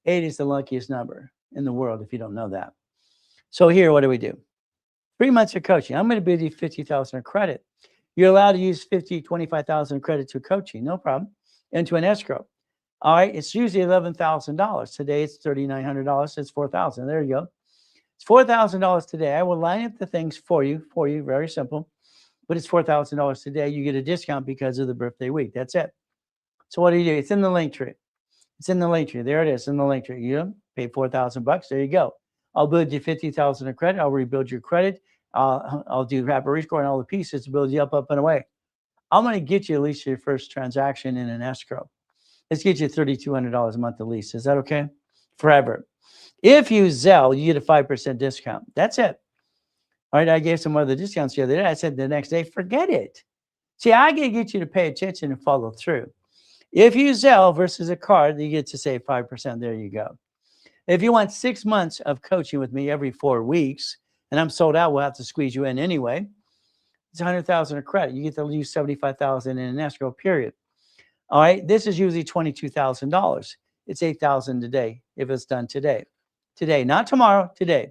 8 is the luckiest number in the world, if you don't know that. So here, what do? 3 months of coaching. I'm going to bid you $50,000 of credit. You're allowed to use $25,000 credit to coaching, no problem. into an escrow. All right, it's usually $11,000. Today it's $3,900. It's $4,000. There you go. It's $4,000 today. I will line up the things for you. Very simple. But it's $4,000 today. You get a discount because of the birthday week. That's it. So what do? It's in the link tree. It's in the link tree. There it is in the link tree. You pay $4,000. There you go. I'll build you 50,000 of credit. I'll rebuild your credit. I'll do rapid rescore and all the pieces to build you up and away. I'm going to get you at least your first transaction in an escrow. Let's get you $3,200 a month at least. Is that okay? Forever. If you Zelle, you get a 5% discount. That's it. All right, I gave some other discounts the other day. I said the next day, forget it. See, I can get you to pay attention and follow through. If you Zelle versus a card, you get to save 5%. There you go. If you want 6 months of coaching with me every 4 weeks, and I'm sold out, we'll have to squeeze you in anyway. It's $100,000 of credit. You get to use $75,000 in an escrow period. All right, this is usually $22,000. It's $8,000 today if it's done today. Today, not tomorrow, today.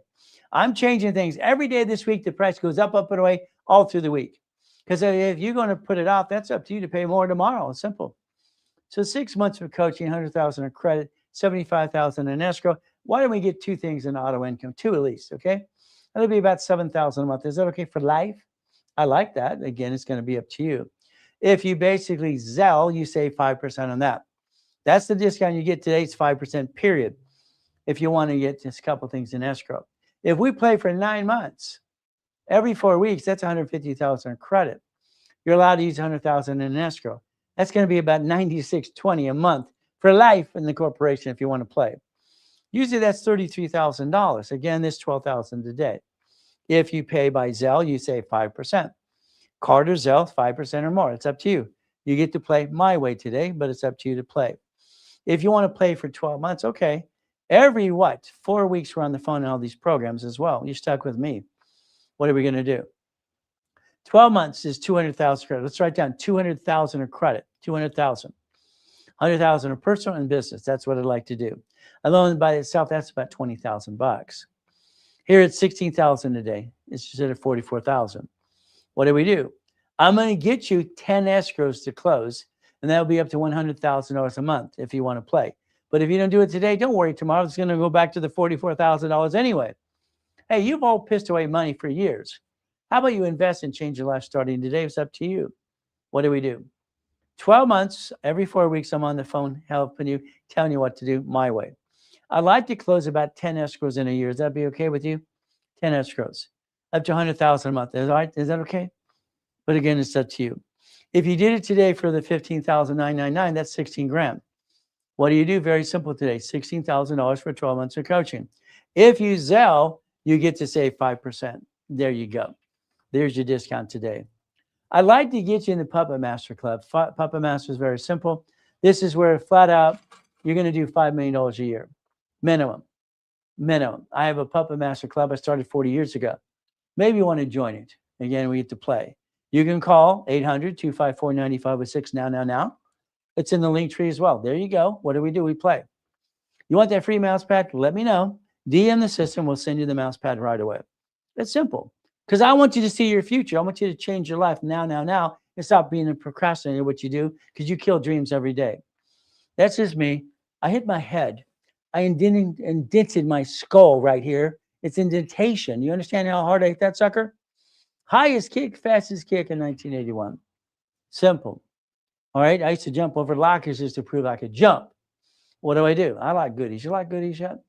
I'm changing things every day this week. The price goes up and away all through the week. Because if you're going to put it off, that's up to you to pay more tomorrow. It's simple. So 6 months of coaching, $100,000 of credit, $75,000 in escrow. Why don't we get 2 things in auto income? 2 at least, okay? That'll be about $7,000 a month. Is that okay for life? I like that. Again, it's going to be up to you. If you basically Zelle, you save 5% on that. That's the discount you get today. It's 5% period. If you want to get just a couple things in escrow. If we play for 9 months, every 4 weeks, that's $150,000 in credit. You're allowed to use $100,000 in an escrow. That's going to be about $96.20 a month for life in the corporation if you want to play. Usually that's $33,000. Again, this $12,000 today. If you pay by Zelle, you save 5%. Card or Zelle, 5% or more. It's up to you. You get to play my way today, but it's up to you to play. If you want to play for 12 months, okay. Every 4 weeks we're on the phone in all these programs as well. You're stuck with me. What are we going to do? 12 months is 200,000 credit. Let's write down 200,000 of credit. 200,000. 100,000 of personal and business. That's what I'd like to do. Alone by itself, that's about $20,000. Here it's 16,000 a day. It's instead of 44,000. What do? I'm going to get you 10 escrows to close, and that'll be up to $100,000 a month if you want to play. But if you don't do it today, don't worry. Tomorrow it's going to go back to the $44,000 anyway. Hey, you've all pissed away money for years. How about you invest and change your life starting today? It's up to you. What do? 12 months, every 4 weeks, I'm on the phone helping you, telling you what to do my way. I'd like to close about 10 escrows in a year. Is that be okay with you? 10 escrows, up to $100,000 a month. Is that okay? But again, it's up to you. If you did it today for the $15,999, that's 16 grand. What do? Very simple today, $16,000 for 12 months of coaching. If you Zelle, you get to save 5%. There you go. There's your discount today. I'd like to get you in the Puppet Master Club. Puppet Master is very simple. This is where flat out, you're going to do $5 million a year. Minimum. I have a Puppet Master Club I started 40 years ago. Maybe you want to join it. Again, we get to play. You can call 800-254-9506 now. It's in the link tree as well. There you go. What do? We play. You want that free mouse pad? Let me know. DM the system. We'll send you the mouse pad right away. It's simple. Because I want you to see your future. I want you to change your life now, and stop being a procrastinator, what you do, because you kill dreams every day. That's just me. I hit my head. I indented my skull right here. It's indentation. You understand how hard I hit that sucker? Highest kick, fastest kick in 1981. Simple. All right. I used to jump over lockers just to prove I could jump. What do? I like goodies. You like goodies yet?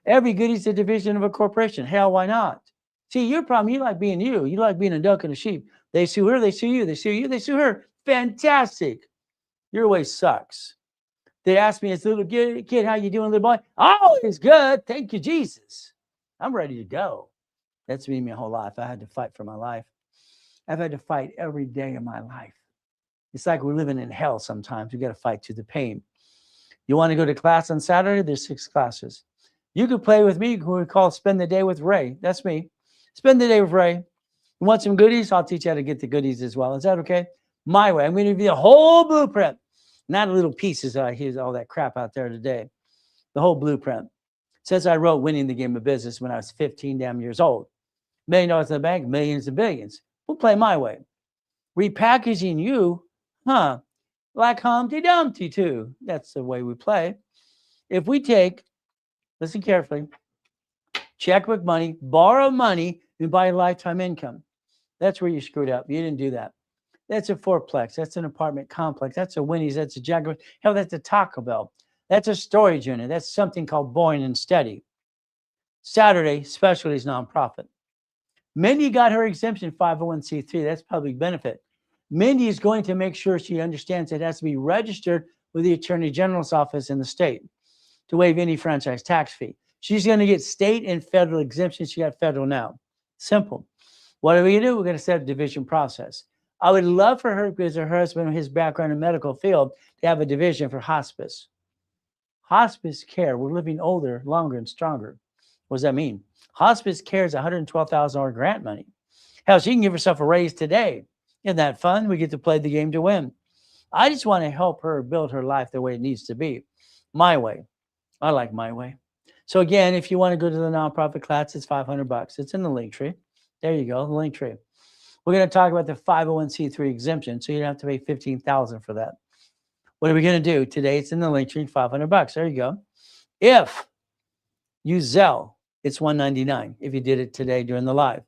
Every goodie's a division of a corporation. Hell, why not? See, your problem, you like being you. You like being a duck and a sheep. They sue her, they sue you. They sue you, they sue her. Fantastic. Your way sucks. They asked me as a little kid, how you doing, little boy? Oh, it's good. Thank you, Jesus. I'm ready to go. That's been my whole life. I had to fight for my life. I've had to fight every day of my life. It's like we're living in hell sometimes. We got to fight through the pain. You want to go to class on Saturday? There's 6 classes. You could play with me. We call Spend the Day with Ray. That's me. Spend the day with Ray. You want some goodies? I'll teach you how to get the goodies as well. Is that okay? My way. I'm going to give you the whole blueprint. Not little pieces that I hear all that crap out there today. The whole blueprint. Since I wrote Winning the Game of Business when I was 15 damn years old. $1 million in the bank, millions and billions. We'll play my way. Repackaging you, like Humpty Dumpty too. That's the way we play. If we take, listen carefully, checkbook money, borrow money, and buy lifetime income, that's where you screwed up. You didn't do that. That's a fourplex. That's an apartment complex. That's a Winnie's. That's a Jaguar. Hell, that's a Taco Bell. That's a storage unit. That's something called Boring and Steady. Saturday, specialties nonprofit. Mindy got her exemption 501c3. That's public benefit. Mindy is going to make sure she understands it has to be registered with the Attorney General's office in the state to waive any franchise tax fee. She's going to get state and federal exemptions. She got federal now. Simple. What are we going to do? We're going to set a division process. I would love for her, because her husband, his background in medical field, to have a division for hospice. Hospice care. We're living older, longer, and stronger. What does that mean? Hospice care is $112,000 grant money. Hell, she can give herself a raise today. Isn't that fun? We get to play the game to win. I just want to help her build her life the way it needs to be. My way. I like my way. So again, if you want to go to the nonprofit class, it's $500. It's in the link tree. There you go, the link tree. We're going to talk about the 501c3 exemption, so you don't have to pay $15,000 for that. What are we going to do today? It's in the link tree, $500. There you go. If you Zelle, it's $199 if you did it today during the live.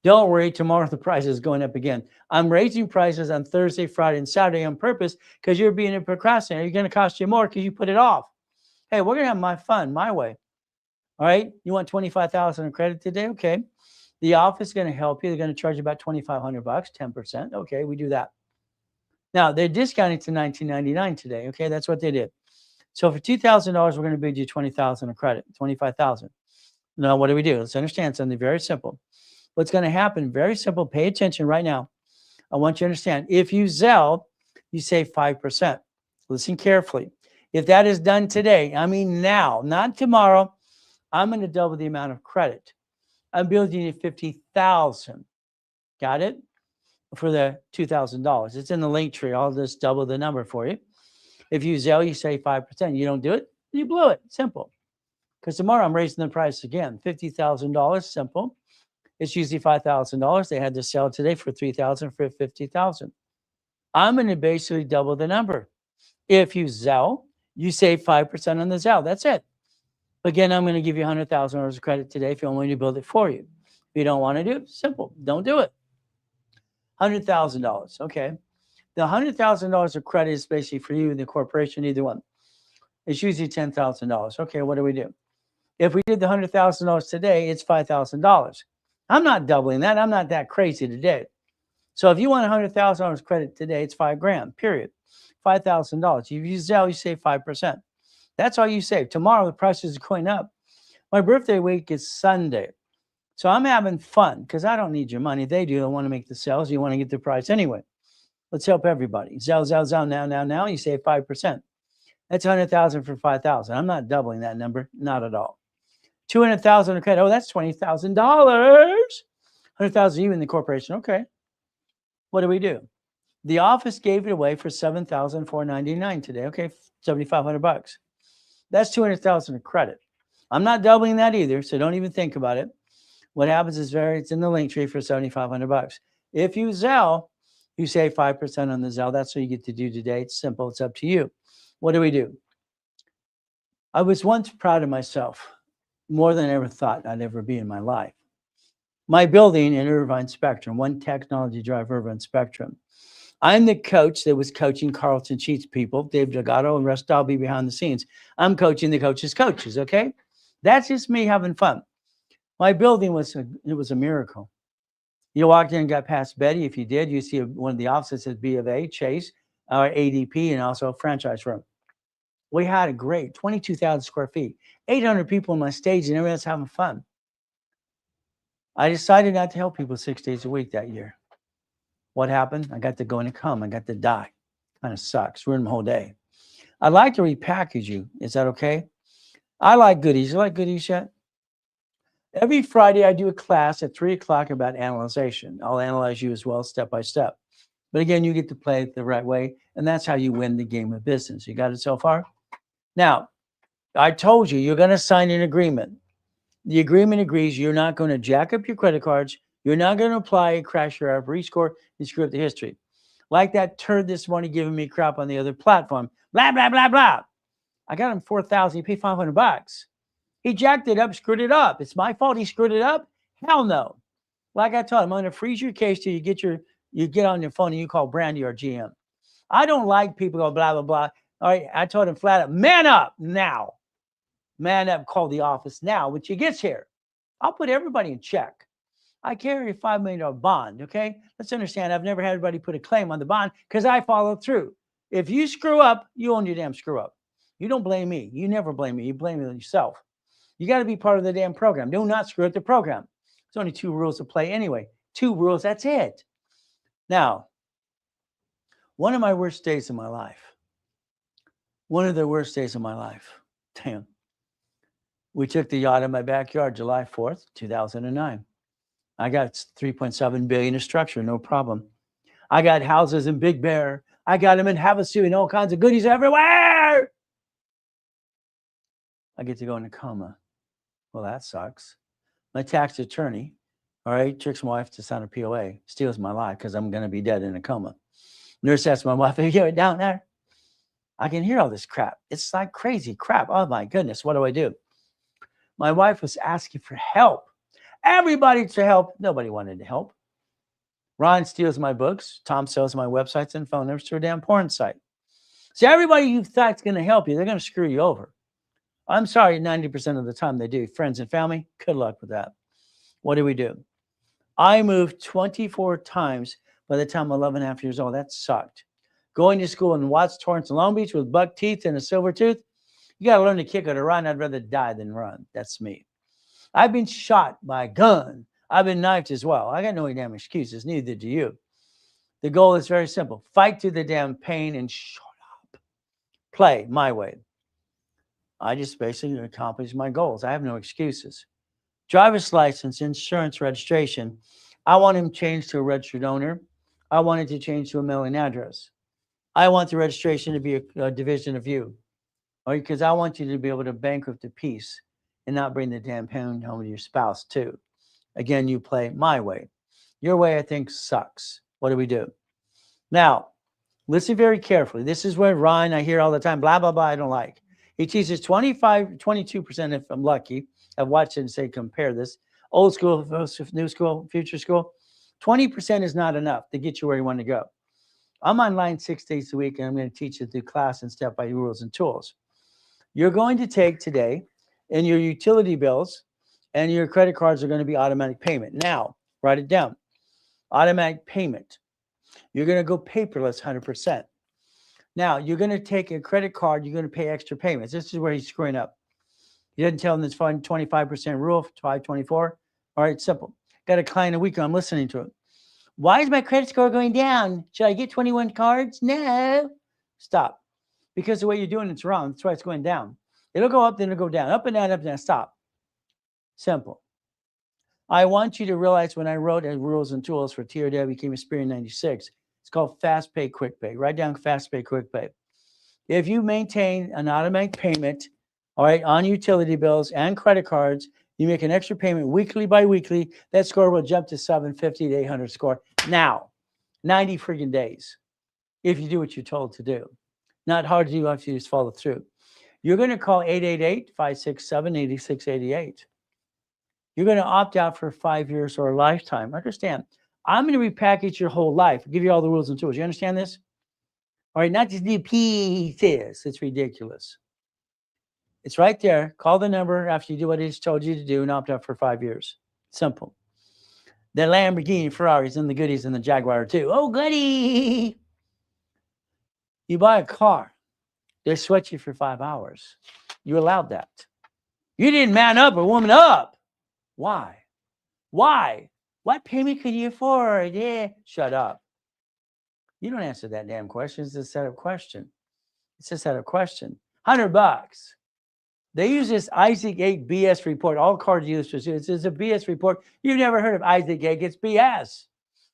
Don't worry, tomorrow the price is going up again. I'm raising prices on Thursday, Friday, and Saturday on purpose because you're being a procrastinator. You're going to cost you more because you put it off. Hey, we're going to have my fun, my way. All right? You want $25,000 in credit today? Okay. The office is going to help you. They're going to charge you about $2,500, 10%. Okay, we do that. Now, they're discounting to $19.99 today. Okay, that's what they did. So for $2,000, we're going to bid you $20,000 in credit, $25,000. Now, what do we do? Let's understand something very simple. What's going to happen, very simple. Pay attention right now. I want you to understand. If you Zelle, you save 5%. Listen carefully. If that is done today, I mean now, not tomorrow, I'm going to double the amount of credit. I'm building you $50,000. Got it? For the $2,000. It's in the link tree. I'll just double the number for you. If you Zelle, you save 5%. You don't do it, you blew it. Simple. Because tomorrow I'm raising the price again. $50,000. Simple. It's usually $5,000. They had to sell today for $3,000 for $50,000. I'm going to basically double the number. If you Zelle, you save 5% on the Zelle. That's it. Again, I'm going to give you $100,000 of credit today if you want me to build it for you. If you don't want to do it, simple. Don't do it. $100,000. Okay. The $100,000 of credit is basically for you and the corporation, either one. It's usually $10,000. Okay, what do we do? If we did the $100,000 today, it's $5,000. I'm not doubling that. I'm not that crazy today. So if you want $100,000 credit today, it's $5,000, period. $5,000. If you use Zelle, you save 5%. That's all you save. Tomorrow, the prices are going up. My birthday week is Sunday. So I'm having fun because I don't need your money. They do. They want to make the sales. You want to get the price anyway. Let's help everybody. Zelle, now. You save 5%. That's $100,000 for $5,000. I'm not doubling that number. Not at all. $200,000 of credit. Oh, that's $20,000. $100,000 you in the corporation. Okay. What do we do? The office gave it away for $7,499 today. Okay, $7,500. That's $200,000 of credit. I'm not doubling that either, so don't even think about it. What happens is it's in the link tree for $7,500. If you Zelle, you save 5% on the Zelle. That's what you get to do today. It's simple. It's up to you. What do we do? I was once proud of myself, more than I ever thought I'd ever be in my life. My building in Irvine Spectrum, One Technology Drive, Irvine Spectrum. I'm the coach that was coaching Carlton Sheets people, Dave Delgado, and rest I'll be behind the scenes. I'm coaching the coaches' coaches, okay? That's just me having fun. My building was a miracle. You walked in and got past Betty. If you did, you see one of the offices at B of A, Chase, our ADP, and also a franchise room. We had a great 22,000 square feet, 800 people on my stage, and everyone's having fun. I decided not to help people 6 days a week that year. What happened? I got to go and come. I got to die. Kind of sucks. Ruined my whole day. I'd like to repackage you. Is that okay? I like goodies. You like goodies yet? Every Friday, I do a class at 3 o'clock about analyzation. I'll analyze you as well, step by step. But again, you get to play it the right way, and that's how you win the game of business. You got it so far? Now, I told you, you're going to sign an agreement. The agreement agrees you're not going to jack up your credit cards. You're not going to apply, crash your app, rescore, and screw up the history. Like that turd this morning giving me crap on the other platform. Blah, blah, blah, blah. I got him 4,000. He paid $500. He jacked it up, screwed it up. It's my fault he screwed it up? Hell no. Like I told him, I'm going to freeze your case till you get on your phone and you call Brandy or GM. I don't like people go blah, blah, blah. All right, I told him flat out, man up now. Man up, call the office now when she gets here. I'll put everybody in check. I carry a $5 million bond, okay? Let's understand, I've never had anybody put a claim on the bond because I follow through. If you screw up, you own your damn screw up. You don't blame me. You never blame me. You blame yourself. You got to be part of the damn program. Do not screw up the program. There's only 2 rules to play anyway. 2 rules, that's it. Now, one of my worst days of my life. One of the worst days of my life. Damn. We took the yacht in my backyard July 4th, 2009. I got 3.7 billion in structure, no problem. I got houses in Big Bear. I got them in Havasu and all kinds of goodies everywhere. I get to go in a coma. Well, that sucks. My tax attorney, all right, tricks my wife to sign a POA, steals my life because I'm going to be dead in a coma. Nurse asks my wife, "Are you down there?" I can hear all this crap. It's like crazy crap. Oh my goodness, what do I do? My wife was asking for help. Everybody to help. Nobody wanted to help. Ron steals my books. Tom sells my websites and phone numbers to a damn porn site. So everybody you thought's going to help you, they're going to screw you over. I'm sorry, 90% of the time they do. Friends and family, good luck with that. What do? I moved 24 times by the time I'm 11 and a half years old. That sucked. Going to school in Watts, Torrance, and Long Beach with buck teeth and a silver tooth. You got to learn to kick or to run. I'd rather die than run. That's me. I've been shot by a gun. I've been knifed as well. I got no damn excuses. Neither do you. The goal is very simple. Fight through the damn pain and shut up. Play my way. I just basically accomplish my goals. I have no excuses. Driver's license, insurance, registration. I want him changed to a registered owner. I want it to change to a mailing address. I want the registration to be a division of you. Or because I want you to be able to bankrupt a piece and not bring the damn pound home to your spouse too. Again, you play my way. Your way, I think, sucks. What do? Now, listen very carefully. This is where Ryan, I hear all the time, blah, blah, blah, I don't like. He teaches 22% if I'm lucky. I've watched it and say, compare this. Old school, new school, future school. 20% is not enough to get you where you want to go. I'm online 6 days a week, and I'm going to teach you through class and step by rules and tools. You're going to take today, and your utility bills and your credit cards are going to be automatic payment. Now, write it down. Automatic payment. You're going to go paperless 100%. Now, you're going to take a credit card. You're going to pay extra payments. This is where he's screwing up. He doesn't tell them this 25% rule, 524. All right, simple. Got a client a week ago. I'm listening to it. Why is my credit score going down? Should I get 21 cards? No. Stop. Because the way you're doing it's wrong. That's why it's going down. It'll go up, then it'll go down. Up and down, up and down. Stop. Simple. I want you to realize when I wrote rules and tools for TRW became a Spirit in 96, it's called Fast Pay, Quick Pay. Write down Fast Pay, Quick Pay. If you maintain an automatic payment, all right, on utility bills and credit cards, you make an extra payment weekly by weekly, that score will jump to 750 to 800 score. Now, 90 friggin' days, if you do what you're told to do. Not hard to do if you just follow through. You're going to call 888-567-8688. You're going to opt out for 5 years or a lifetime. Understand, I'm going to repackage your whole life, give you all the rules and tools. You understand this? All right, not just do pieces. It's ridiculous. It's right there. Call the number after you do what he's told you to do and opt out for 5 years. Simple. The Lamborghini, Ferraris, and the goodies and the Jaguar too. Oh, goody. You buy a car. They sweat you for 5 hours. You allowed that. You didn't man up or woman up. Why? Why? What payment could you afford? Yeah. Shut up. You don't answer that damn question. It's a setup question. It's a setup question. $100. They use this Isaac 8 BS report. All card users. It's a BS report. You've never heard of Isaac 8. It's BS.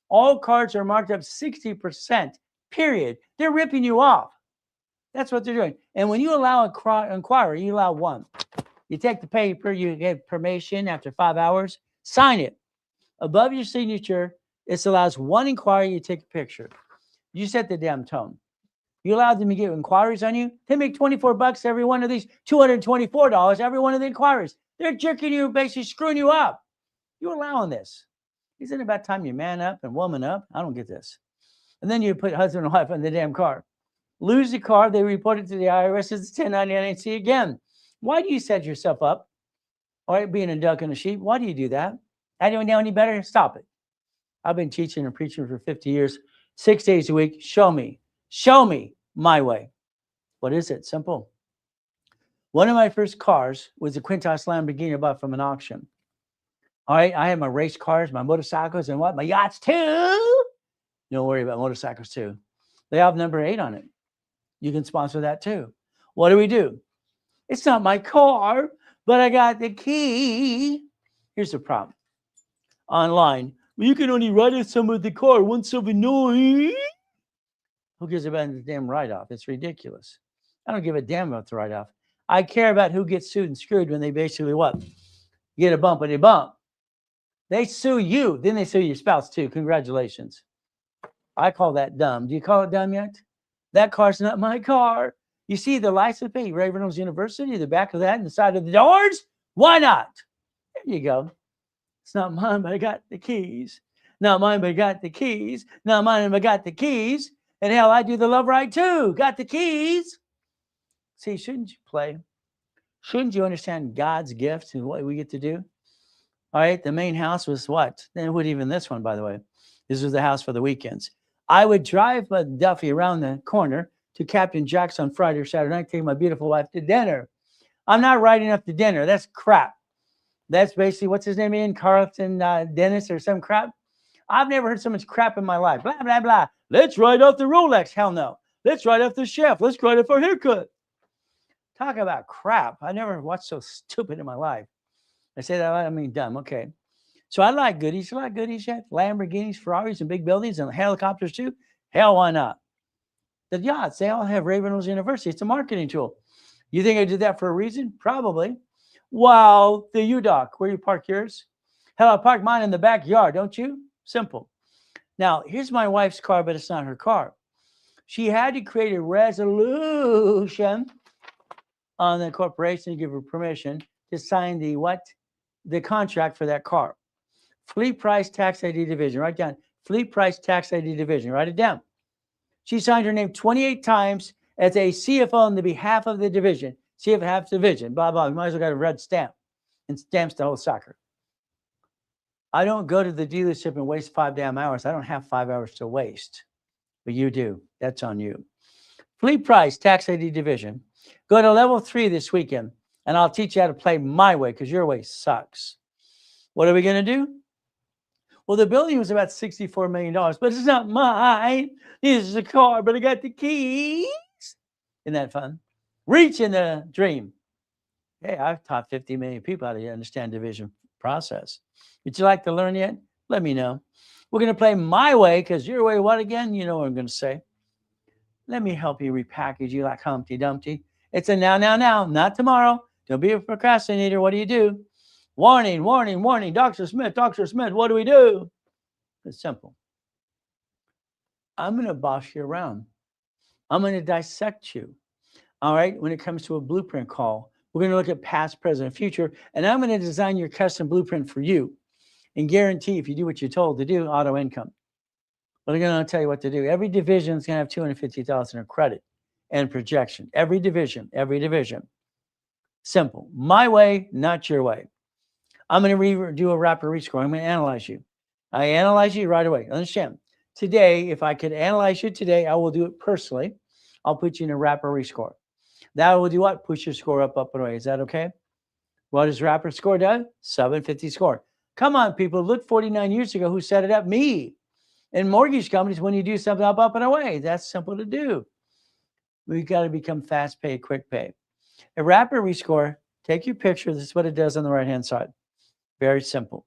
All cards are marked up 60%. Period. They're ripping you off. That's what they're doing. And when you allow an inquiry, you allow one. You take the paper, you get permission after 5 hours, sign it. Above your signature, it allows one inquiry, you take a picture. You set the damn tone. You allowed them to get inquiries on you. They make $24 every one of these, $224 every one of the inquiries. They're jerking you, basically screwing you up. You're allowing this. Isn't it about time you man up and woman up? I don't get this. And then you put husband and wife in the damn car. Lose the car, they report it to the IRS as a 1099-C again. Why do you set yourself up? All right, being a duck and a sheep, why do you do that? I don't know any better? Stop it. I've been teaching and preaching for 50 years, 6 days a week. Show me my way. What is it? Simple. One of my first cars was a Quintas Lamborghini I bought from an auction. All right, I had my race cars, my motorcycles, and what? My yachts too. Don't worry about motorcycles too. They have number 8 on it. You can sponsor that too. What do? It's not my car, but I got the key. Here's the problem. Online, well, you can only write off some of the car, 179. Who gives about the damn write-off? It's ridiculous. I don't give a damn about the write-off. I care about who gets sued and screwed when they basically what? Get a bumpity bump. They sue you, then they sue your spouse too. Congratulations. I call that dumb. Do you call it dumb yet? That car's not my car. You see the license plate, Ray Reynolds University, the back of that, and the side of the doors? Why not? There you go. It's not mine, but I got the keys. Not mine, but I got the keys. Not mine, but I got the keys. And hell, I do the love ride too. Got the keys. See, shouldn't you play? Shouldn't you understand God's gift and what we get to do? All right, the main house was what? Then what even this one, by the way? This was the house for the weekends. I would drive Duffy around the corner to Captain Jack's on Friday or Saturday night, take my beautiful wife to dinner. I'm not riding up to dinner. That's crap. That's basically, what's his name again? Carlton Dennis or some crap. I've never heard so much crap in my life. Blah, blah, blah. Let's ride off the Rolex. Hell no. Let's ride off the chef. Let's ride off our haircut. Talk about crap. I never watched so stupid in my life. I say that, I mean dumb. Okay. So I like goodies. You like goodies yet? Lamborghinis, Ferraris, and big buildings, and helicopters too? Hell, why not? The yachts, they all have Ray Reynolds University. It's a marketing tool. You think I did that for a reason? Probably. Wow, the U-Dock, where you park yours? Hell, I park mine in the backyard, don't you? Simple. Now, here's my wife's car, but it's not her car. She had to create a resolution on the corporation to give her permission to sign the what? The contract for that car. Fleet Price Tax ID Division. Write down. Fleet Price Tax ID Division. Write it down. She signed her name 28 times as a CFO on the behalf of the division. CFO division. Blah, blah. You might as well got a red stamp and stamps the whole sucker. I don't go to the dealership and waste 5 damn hours. I don't have 5 hours to waste. But you do. That's on you. Fleet Price Tax ID Division. Go to level 3 this weekend, and I'll teach you how to play my way because your way sucks. What are we going to do? Well, the building was about $64 million, but it's not mine. This is a car, but I got the keys. Isn't that fun? Reach in the dream. Hey, I've taught 50 million people how to understand division process. Would you like to learn yet? Let me know. We're going to play my way because your way, what again? You know what I'm going to say. Let me help you repackage you like Humpty Dumpty. It's a now, not tomorrow. Don't be a procrastinator. What do? Warning, warning, warning. Dr. Smith, what do we do? It's simple. I'm going to boss you around. I'm going to dissect you. All right? When it comes to a blueprint call, we're going to look at past, present, future, and I'm going to design your custom blueprint for you and guarantee if you do what you're told to do, auto income. But I'm going to tell you what to do. Every division is going to have $250,000 of credit and projection. Every division. Simple. My way, not your way. I'm going to do a rapid rescore. I'm going to analyze you. I analyze you right away. Understand? Today, if I could analyze you today, I will do it personally. I'll put you in a rapid rescore. That will do what? Push your score up and away. Is that okay? What does rapid score do? 750 score. Come on, people. Look 49 years ago, who set it up? Me. In mortgage companies, when you do something up and away, that's simple to do. We've got to become fast pay, quick pay. A rapid rescore, take your picture. This is what it does on the right-hand side. Very simple.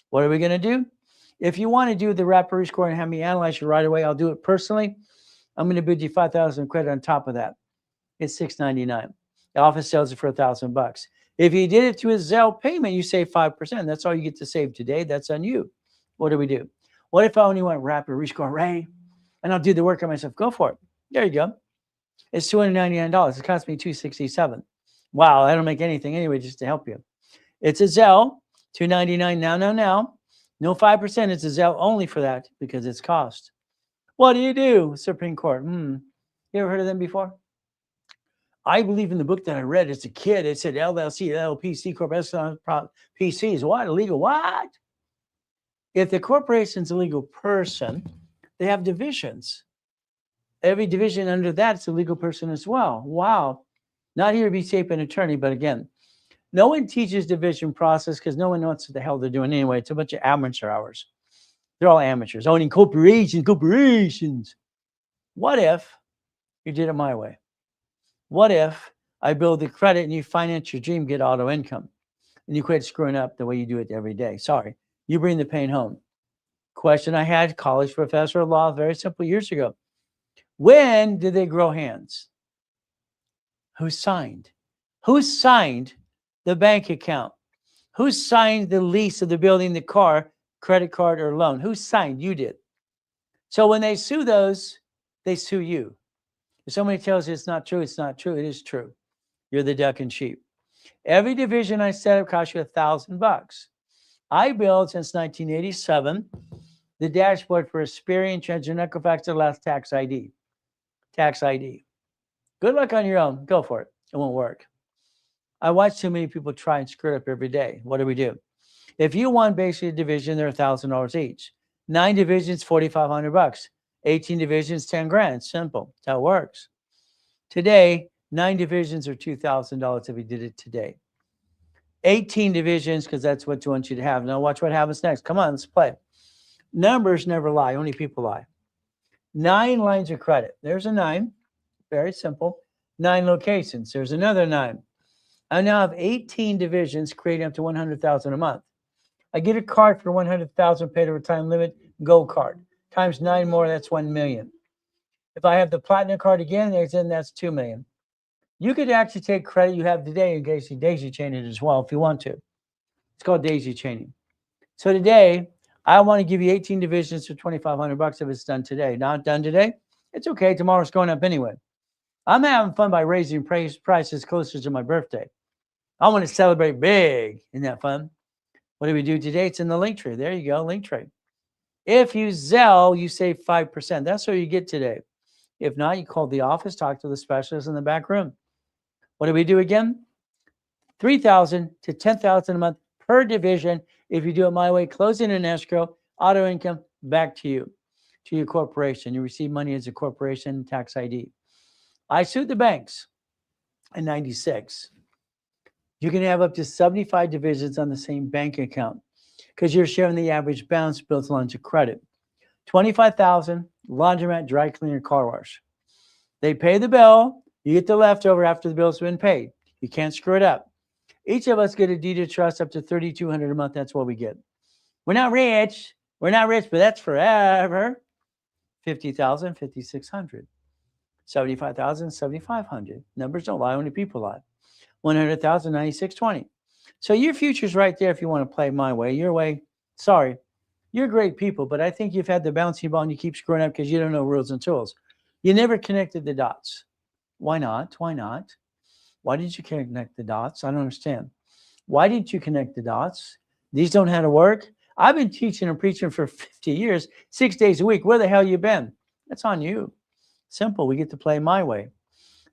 What are we going to do? If you want to do the rapid rescore and have me analyze you right away, I'll do it personally. I'm going to bid you $5,000 credit on top of that. It's $699. The office sells it for $1,000. If you did it through a Zelle payment, you save 5%. That's all you get to save today. That's on you. What do we do? What if I only want rapid rescore? Ray, and I'll do the work on myself. Go for it. There you go. It's $299. It cost me $267. Wow, I don't make anything anyway, just to help you. It's a Zelle, $299 now. No 5%. It's a Zelle only for that because it's cost. What do you do, Supreme Court? You ever heard of them before? I believe in the book that I read as a kid. It said LLC, LLP, C Corp, PCs. What? Illegal? What? If the corporation's a legal person, they have divisions. Every division under that's a legal person as well. Wow. Not here to be safe an attorney, but again, no one teaches division process because no one knows what the hell they're doing anyway. It's a bunch of amateur hours. They're all amateurs. Owning corporations. What if you did it my way? What if I build the credit and you finance your dream, get auto income, and you quit screwing up the way you do it every day? Sorry, you bring the pain home. Question I had, college professor of law, very simple, years ago. When did they grow hands? Who signed? Who signed the bank account? Who signed the lease of the building, the car, credit card, or loan? Who signed? You did. So when they sue those, they sue you. If somebody tells you it's not true, it's not true. It is true. You're the duck and sheep. Every division I set up costs you $1,000. I built since 1987 the dashboard for Experian, Treasure, Equifax, the last tax ID. Tax ID. Good luck on your own. Go for it. It won't work. I watch too many people try and screw it up every day. What do? If you want basically a division, they're $1,000 each. 9 divisions, $4,500. 18 divisions, 10 grand. Simple. That's how it works. Today, 9 divisions are $2,000 if we did it today. 18 divisions, because that's what you want you to have. Now watch what happens next. Come on, let's play. Numbers never lie. Only people lie. 9 lines of credit. There's a 9. Very simple. 9 locations. There's another 9. I now have 18 divisions creating up to $100,000 a month. I get a card for $100,000 paid over time limit, gold card. Times 9 more, that's $1 million. If I have the platinum card again, that's $2 million. You could actually take credit you have today and daisy chain it as well if you want to. It's called daisy chaining. So today, I want to give you 18 divisions for $2,500 if it's done today. Not done today? It's okay. Tomorrow's going up anyway. I'm having fun by raising prices closer to my birthday. I want to celebrate big. Isn't that fun? What do we do today? It's in the link tree. There you go, link tree. If you Zelle, you save 5%. That's what you get today. If not, you call the office, talk to the specialist in the back room. What do we do again? $3,000 to $10,000 a month per division. If you do it my way, closing an escrow, auto income, back to you, to your corporation. You receive money as a corporation, tax ID. I sued the banks in 96. You can have up to 75 divisions on the same bank account because you're sharing the average balance built lines of credit. $25,000, laundromat, dry cleaner, car wash. They pay the bill. You get the leftover after the bill's been paid. You can't screw it up. Each of us get a deed of trust up to $3,200 a month. That's what we get. We're not rich. We're not rich, but that's forever. $50,000, $5,600. $75,000, $7,500. Numbers don't lie, only people lie. $100,000, $9,620. So your future's right there if you want to play my way. Your way, sorry. You're great people, but I think you've had the bouncing ball and you keep screwing up because you don't know rules and tools. You never connected the dots. Why not? Why not? Why didn't you connect the dots? I don't understand. Why didn't you connect the dots? These don't know how to work. I've been teaching and preaching for 50 years, 6 days a week. Where the hell you been? That's on you. Simple. We get to play my way.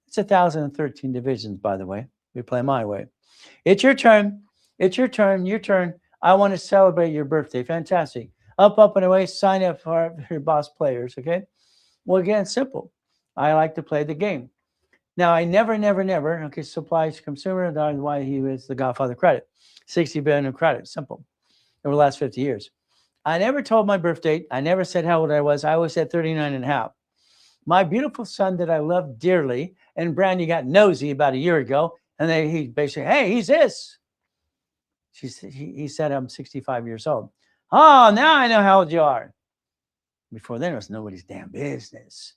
It's 1,013 divisions, by the way. We play my way. It's your turn. It's your turn. Your turn. I want to celebrate your birthday. Fantastic. Up, up, and away. Sign up for your boss players, okay? Well, again, simple. I like to play the game. Now, I never, okay, supplies consumer, that's why he was the godfather of credit. 60 billion of credit, simple, over the last 50 years. I never told my birth date. I never said how old I was. I always said 39 and a half. My beautiful son that I love dearly, and Brandy got nosy about a year ago, and he basically, hey, he's this. He said, I'm 65 years old. Oh, now I know how old you are. Before then, it was nobody's damn business.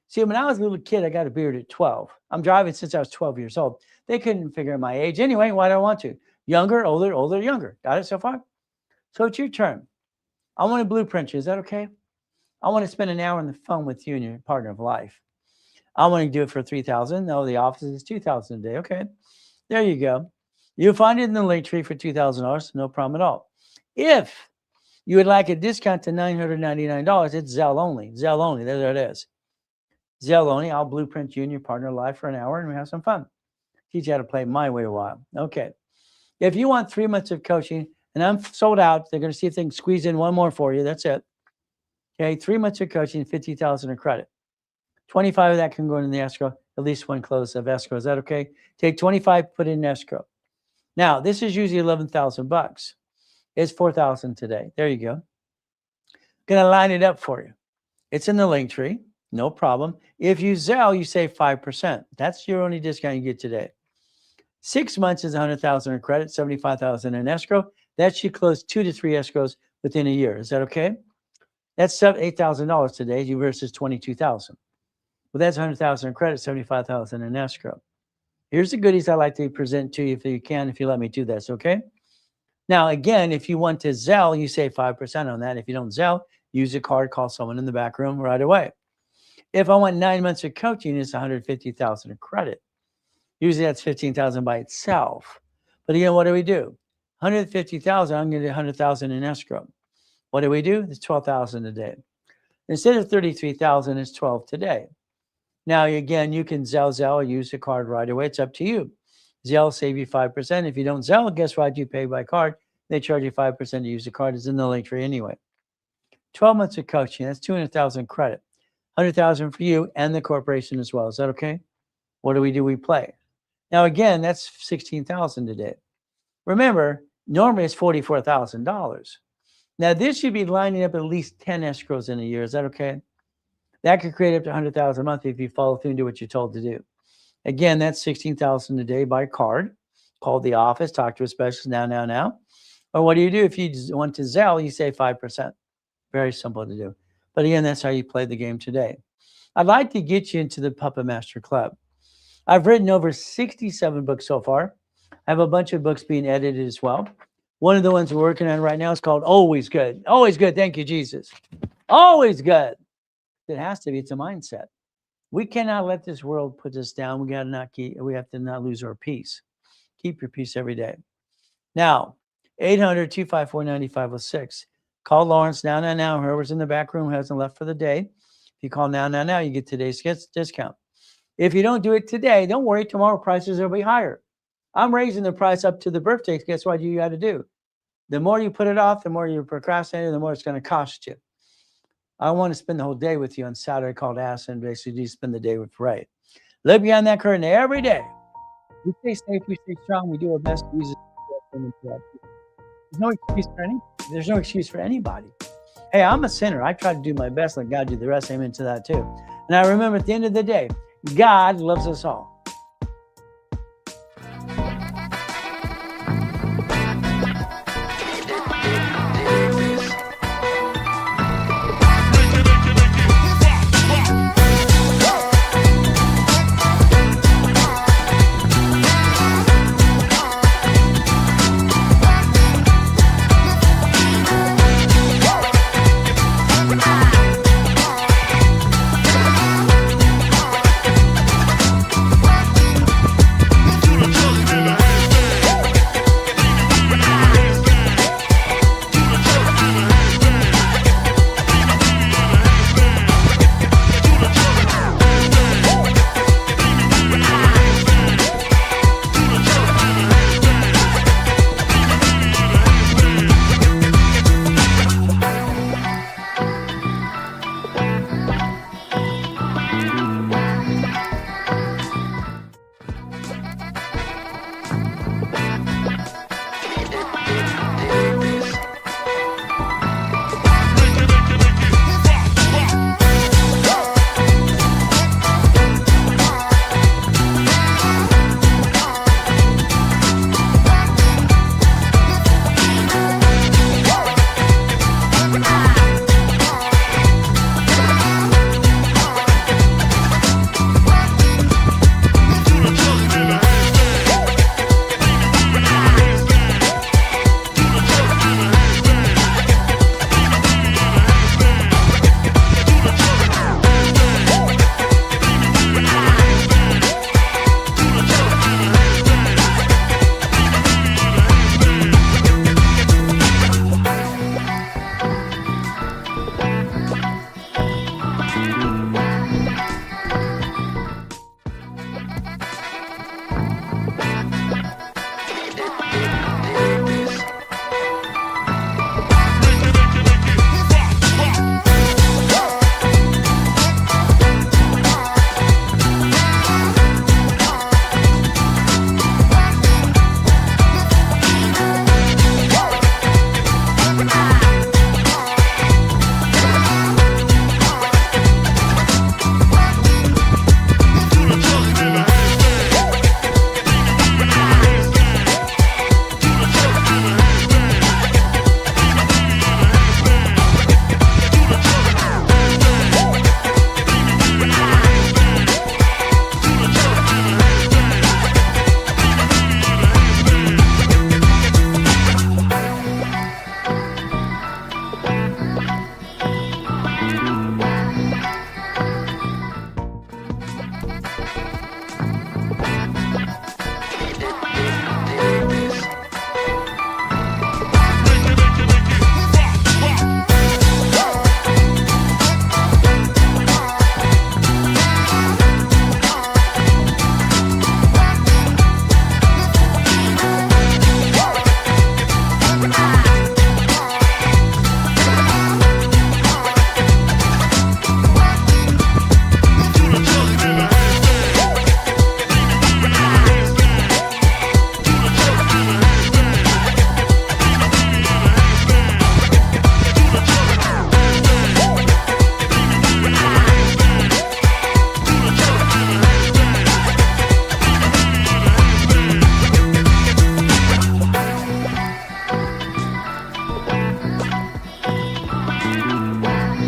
See, when I was a little kid, I got a beard at 12. I'm driving since I was 12 years old. They couldn't figure out my age. Anyway, why do I want to? Younger, older, older, younger. Got it so far? So it's your turn. I want to blueprint you. Is that okay? I want to spend an hour on the phone with you and your partner of life. I want to do it for $3,000. No, the office is $2,000 a day. Okay, there you go. You'll find it in the link tree for $2,000. No problem at all. If you would like a discount to $999, it's Zelle only. Zelle only. There it is. Zelle only. I'll blueprint you and your partner live for an hour and we have some fun. Teach you how to play my way a while. Okay. If you want 3 months of coaching, and I'm sold out, they're going to see if they can squeeze in one more for you. That's it. Okay. 3 months of coaching, $50,000 of credit. 25 of that can go in the escrow, at least one close of escrow. Is that okay? Take 25, put it in escrow. Now, this is usually $11,000. It's $4,000 today. There you go. Gonna line it up for you. It's in the link tree, no problem. If you Zelle, you save 5%. That's your only discount you get today. 6 months is $100,000 in credit, $75,000 in escrow. That should close 2 to 3 escrows within a year. Is that okay? That's $8,000 today versus $22,000. Well, that's $100,000 in credit, $75,000 in escrow. Here's the goodies I like to present to you if you can, if you let me do this, okay? Now, again, if you want to Zelle, you save 5% on that. If you don't Zelle, use a card, call someone in the back room right away. If I want 9 months of coaching, it's $150,000 of credit. Usually that's $15,000 by itself. But again, what do we do? $150,000, I'm going to do $100,000 in escrow. What do we do? It's $12,000 a day. Instead of $33,000, it's $12,000 today. Now, again, you can Zelle or use the card right away. It's up to you. Zelle save you 5%. If you don't Zelle, guess what? You pay by card. They charge you 5% to use the card. It's in the link tree anyway. 12 months of coaching. That's $200,000 credit. $100,000 for you and the corporation as well. Is that okay? What do? We play. Now, again, that's $16,000 today. Remember, normally it's $44,000. Now, this should be lining up at least 10 escrows in a year. Is that okay? That could create up to $100,000 a month if you follow through and do what you're told to do. Again, that's $16,000 a day by card. Call the office, talk to a specialist now. Or what do? If you want to Zelle, you save 5%. Very simple to do. But again, that's how you play the game today. I'd like to get you into the Puppet Master Club. I've written over 67 books so far. I have a bunch of books being edited as well. One of the ones we're working on right now is called Always Good. Always good. Thank you, Jesus. Always good. It has to be. It's a mindset. We cannot let this world put us down. We have to not lose our peace. Keep your peace every day. Now, 800-254-9506. Call Lawrence now. Whoever's in the back room hasn't left for the day. If you call now, you get today's discount. If you don't do it today, don't worry. Tomorrow prices will be higher. I'm raising the price up to the birthday. Guess what you got to do? The more you put it off, the more you procrastinate, the more it's going to cost you. I want to spend the whole day with you on Saturday called Ask and basically spend the day with Ray. Look behind that curtain every day. We stay safe, we stay strong, we do our best to use it. There's no excuse for anybody. Hey, I'm a sinner. I try to do my best, let God do the rest. Amen to that too. And I remember at the end of the day, God loves us all.